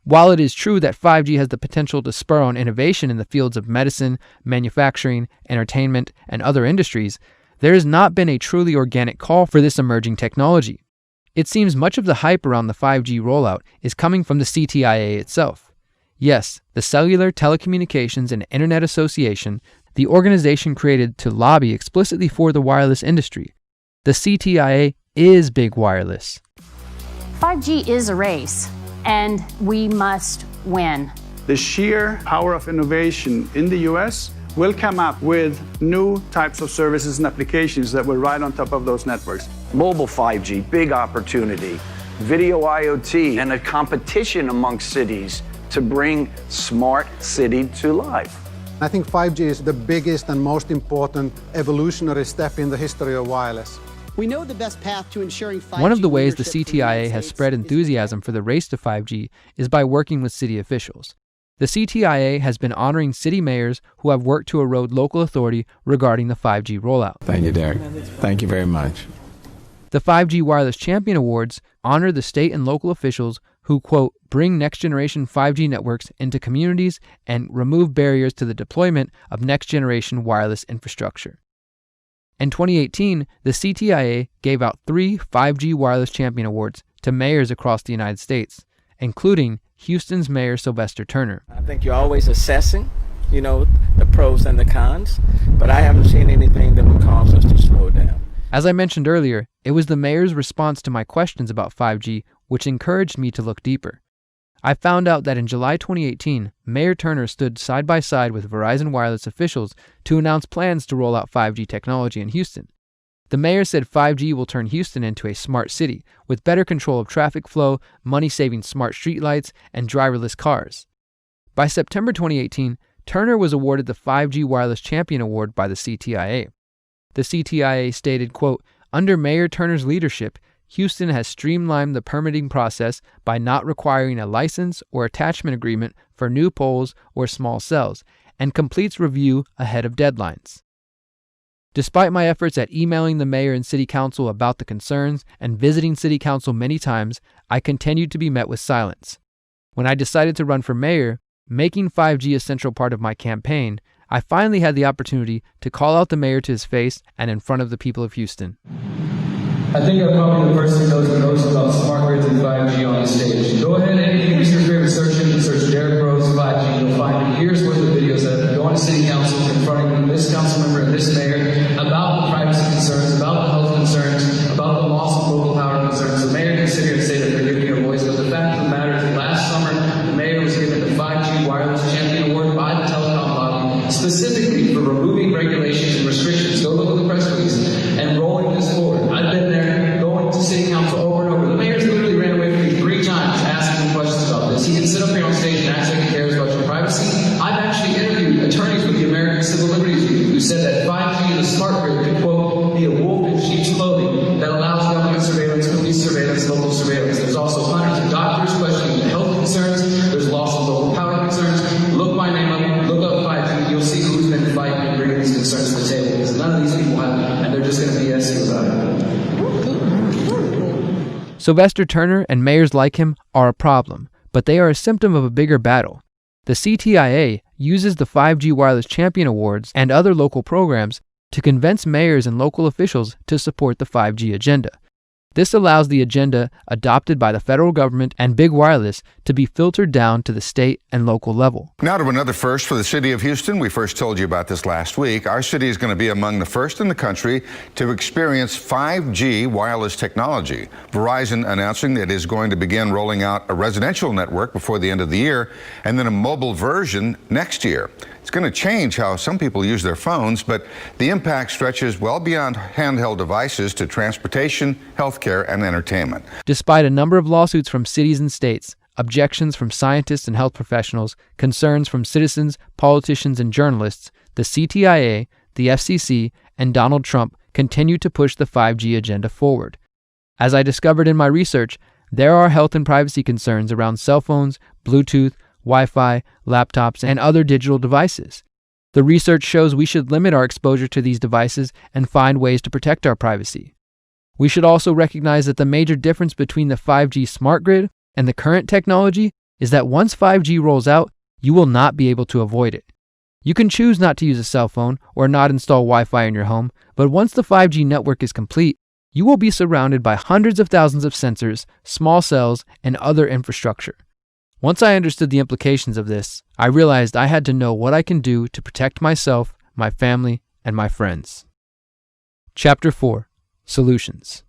While it is true that 5G has the potential to spur on innovation in the fields of medicine, manufacturing, entertainment, and other industries, there has not been a truly organic call for this emerging technology. It seems much of the hype around the 5G rollout is coming from the CTIA itself. Yes, the Cellular, Telecommunications, and Internet Association, the organization created to lobby explicitly for the wireless industry. The CTIA is big wireless. 5G is a race, and we must win. The sheer power of innovation in the US will come up with new types of services and applications that will ride on top of those networks. Mobile 5G, big opportunity. Video IoT, and a competition amongst cities to bring smart city to life. I think 5G is the biggest and most important evolutionary step in the history of wireless. We know the best path to ensuring 5G. One of the ways the CTIA has spread enthusiasm for the race to 5G is by working with city officials. The CTIA has been honoring city mayors who have worked to erode local authority regarding the 5G rollout. Thank you, Derek. Thank you very much. The 5G Wireless Champion Awards honor the state and local officials who, quote, bring next-generation 5G networks into communities and remove barriers to the deployment of next-generation wireless infrastructure. In 2018, the CTIA gave out 3 5G Wireless Champion Awards to mayors across the United States, including Houston's Mayor Sylvester Turner. I think you're always assessing, the pros and the cons, but I haven't seen anything that would cause us to slow down. As I mentioned earlier, it was the mayor's response to my questions about 5G which encouraged me to look deeper. I found out that in July 2018, Mayor Turner stood side by side with Verizon Wireless officials to announce plans to roll out 5G technology in Houston. The mayor said 5G will turn Houston into a smart city with better control of traffic flow, money-saving smart streetlights, and driverless cars. By September 2018, Turner was awarded the 5G Wireless Champion Award by the CTIA. The CTIA stated, quote, under Mayor Turner's leadership, Houston has streamlined the permitting process by not requiring a license or attachment agreement for new poles or small cells, and completes review ahead of deadlines. Despite my efforts at emailing the mayor and city council about the concerns and visiting city council many times, I continued to be met with silence. When I decided to run for mayor, making 5G a central part of my campaign, I finally had the opportunity to call out the mayor to his face and in front of the people of Houston. I think I'm probably the person who knows the most about smart grids and 5G on the stage. Go ahead and use your favorite search engine, search Derek Bros 5G. You'll find years worth of videos that have been going to city council, confronting this council member and this mayor about the privacy concerns, about the health concerns, about the loss of local power concerns. The mayor can sit here and say that they're giving a voice, but the fact of the matter is that last summer, the mayor was given the 5G Wireless Champion Award by the telecom lobby, specifically for removing regulations and restrictions. Go look at the press release and rolling this forward. I've been there, going to city council over and over. The mayor's literally ran away from me 3 times asking me questions about this. He can sit up here on stage and act like he cares about your privacy. I've actually interviewed attorneys with the American Civil Liberties Union who said that 5G and the smart grid could, quote, be a wolf in sheep's clothing that allows government surveillance, police surveillance, local surveillance. There's also hundreds of doctors questioning the health concerns. There's loss of local power concerns. Look my name up, look up 5G. You'll see who's been fighting and bringing these concerns to the table, because none of these people have them, and they're just going to be BSing about it. Sylvester Turner and mayors like him are a problem, but they are a symptom of a bigger battle. The CTIA uses the 5G Wireless Champion Awards and other local programs to convince mayors and local officials to support the 5G agenda. This allows the agenda adopted by the federal government and big wireless to be filtered down to the state and local level. Now to another first for the city of Houston. We first told you about this last week. Our city is going to be among the first in the country to experience 5G wireless technology. Verizon announcing that it is going to begin rolling out a residential network before the end of the year and then a mobile version next year. It's going to change how some people use their phones, but the impact stretches well beyond handheld devices to transportation, healthcare, and entertainment. Despite a number of lawsuits from cities and states, objections from scientists and health professionals, concerns from citizens, politicians, and journalists, the CTIA, the FCC, and Donald Trump continue to push the 5G agenda forward. As I discovered in my research, there are health and privacy concerns around cell phones, Bluetooth, Wi-Fi, laptops, and other digital devices. The research shows we should limit our exposure to these devices and find ways to protect our privacy. We should also recognize that the major difference between the 5G smart grid and the current technology is that once 5G rolls out, you will not be able to avoid it. You can choose not to use a cell phone or not install Wi-Fi in your home, but once the 5G network is complete, you will be surrounded by hundreds of thousands of sensors, small cells, and other infrastructure. Once I understood the implications of this, I realized I had to know what I can do to protect myself, my family, and my friends. Chapter 4. Solutions.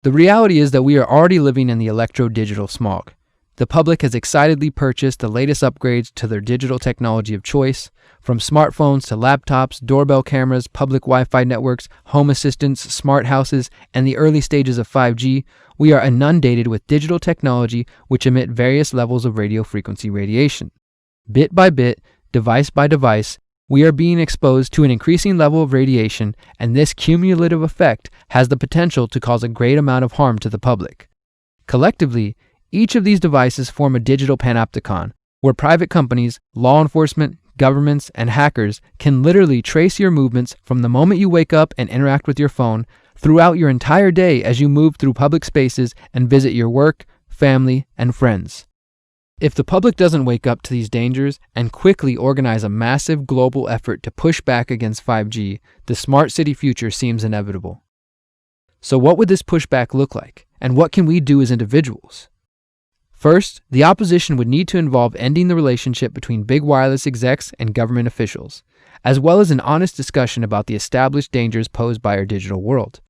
The reality is that we are already living in the electro-digital smog. The public has excitedly purchased the latest upgrades to their digital technology of choice, from smartphones to laptops, doorbell cameras, public Wi-Fi networks, home assistants, smart houses, and the early stages of 5G. We are inundated with digital technology which emit various levels of radio frequency radiation. Bit by bit, device by device, we are being exposed to an increasing level of radiation, and this cumulative effect has the potential to cause a great amount of harm to the public. Collectively, each of these devices form a digital panopticon, where private companies, law enforcement, governments, and hackers can literally trace your movements from the moment you wake up and interact with your phone throughout your entire day as you move through public spaces and visit your work, family, and friends. If the public doesn't wake up to these dangers and quickly organize a massive global effort to push back against 5G, the smart city future seems inevitable. So what would this pushback look like, and what can we do as individuals? First, the opposition would need to involve ending the relationship between big wireless execs and government officials, as well as an honest discussion about the established dangers posed by our digital world.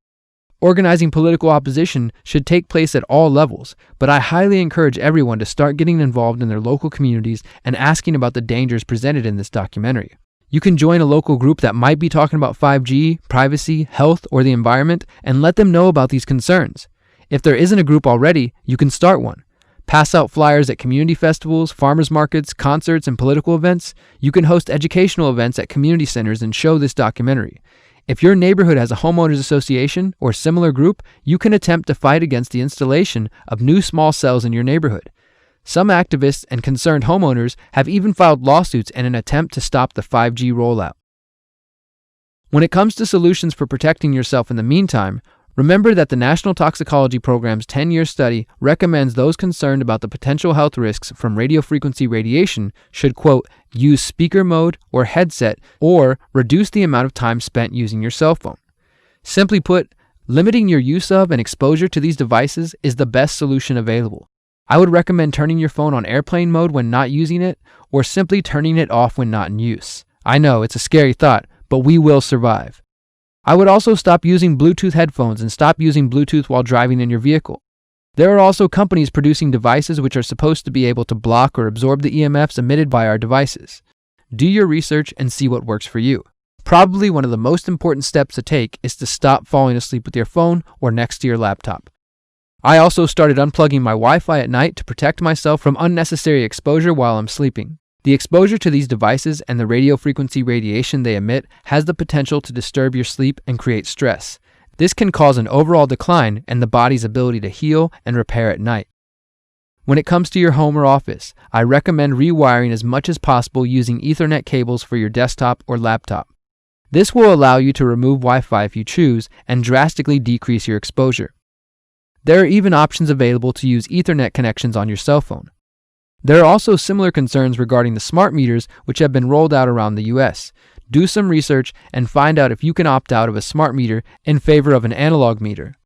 Organizing political opposition should take place at all levels, but I highly encourage everyone to start getting involved in their local communities and asking about the dangers presented in this documentary. You can join a local group that might be talking about 5G, privacy, health, or the environment, and let them know about these concerns. If there isn't a group already, you can start one. Pass out flyers at community festivals, farmers markets, concerts, and political events. You can host educational events at community centers and show this documentary. If your neighborhood has a homeowners association or similar group, you can attempt to fight against the installation of new small cells in your neighborhood. Some activists and concerned homeowners have even filed lawsuits in an attempt to stop the 5G rollout. When it comes to solutions for protecting yourself in the meantime, remember that the National Toxicology Program's 10-year study recommends those concerned about the potential health risks from radio frequency radiation should, quote, use speaker mode or headset or reduce the amount of time spent using your cell phone. Simply put, limiting your use of and exposure to these devices is the best solution available. I would recommend turning your phone on airplane mode when not using it, or simply turning it off when not in use. I know, it's a scary thought, but we will survive. I would also stop using Bluetooth headphones and stop using Bluetooth while driving in your vehicle. There are also companies producing devices which are supposed to be able to block or absorb the EMFs emitted by our devices. Do your research and see what works for you. Probably one of the most important steps to take is to stop falling asleep with your phone or next to your laptop. I also started unplugging my Wi-Fi at night to protect myself from unnecessary exposure while I'm sleeping. The exposure to these devices and the radio frequency radiation they emit has the potential to disturb your sleep and create stress. This can cause an overall decline in the body's ability to heal and repair at night. When it comes to your home or office, I recommend rewiring as much as possible using Ethernet cables for your desktop or laptop. This will allow you to remove Wi-Fi if you choose and drastically decrease your exposure. There are even options available to use Ethernet connections on your cell phone. There are also similar concerns regarding the smart meters which have been rolled out around the US. do some research and find out if you can opt out of a smart meter in favor of an analog meter.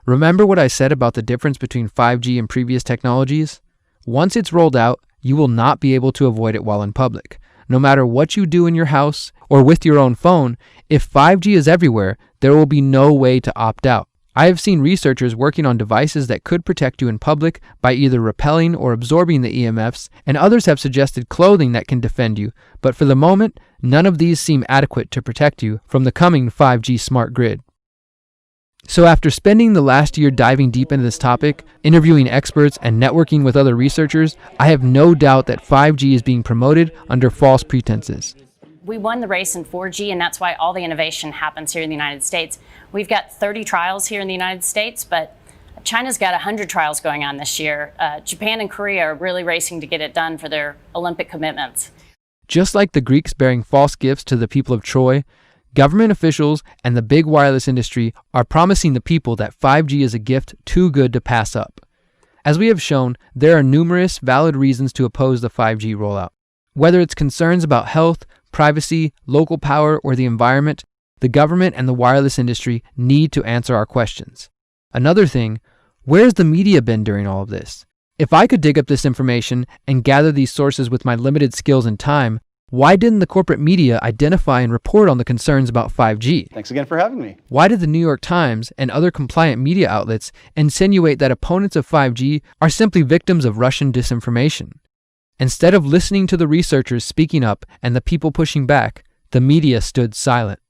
Remember what I said about the difference between 5G and previous technologies? Once it's rolled out, you will not be able to avoid it while in public. No matter what you do in your house or with your own phone, if 5G is everywhere, there will be no way to opt out. I have seen researchers working on devices that could protect you in public by either repelling or absorbing the EMFs, and others have suggested clothing that can defend you, but for the moment, none of these seem adequate to protect you from the coming 5G smart grid. So after spending the last year diving deep into this topic, interviewing experts, and networking with other researchers, I have no doubt that 5G is being promoted under false pretenses. We won the race in 4G, and that's why all the innovation happens here in the United States. We've got 30 trials here in the United States, but China's got 100 trials going on this year. Japan and Korea are really racing to get it done for their Olympic commitments. Just like the Greeks bearing false gifts to the people of Troy, government officials and the big wireless industry are promising the people that 5G is a gift too good to pass up. As we have shown, there are numerous valid reasons to oppose the 5G rollout. Whether it's concerns about health, privacy, local power, or the environment, the government and the wireless industry need to answer our questions. Another thing, where's the media been during all of this? If I could dig up this information and gather these sources with my limited skills and time, why didn't the corporate media identify and report on the concerns about 5G? Thanks again for having me. Why did the New York Times and other compliant media outlets insinuate that opponents of 5G are simply victims of Russian disinformation? Instead of listening to the researchers speaking up and the people pushing back, the media stood silent.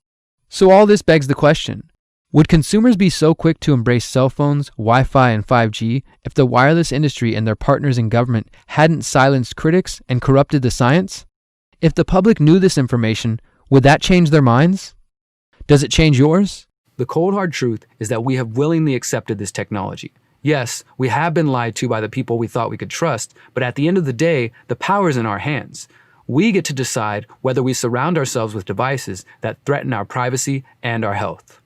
So all this begs the question, would consumers be so quick to embrace cell phones, Wi-Fi, and 5G if the wireless industry and their partners in government hadn't silenced critics and corrupted the science? If the public knew this information, would that change their minds? Does it change yours? The cold hard truth is that we have willingly accepted this technology. Yes, we have been lied to by the people we thought we could trust, but at the end of the day, the power's in our hands. We get to decide whether we surround ourselves with devices that threaten our privacy and our health.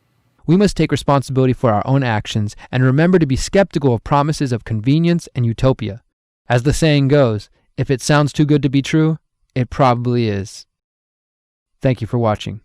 We must take responsibility for our own actions and remember to be skeptical of promises of convenience and utopia. As the saying goes, if it sounds too good to be true, it probably is. Thank you for watching.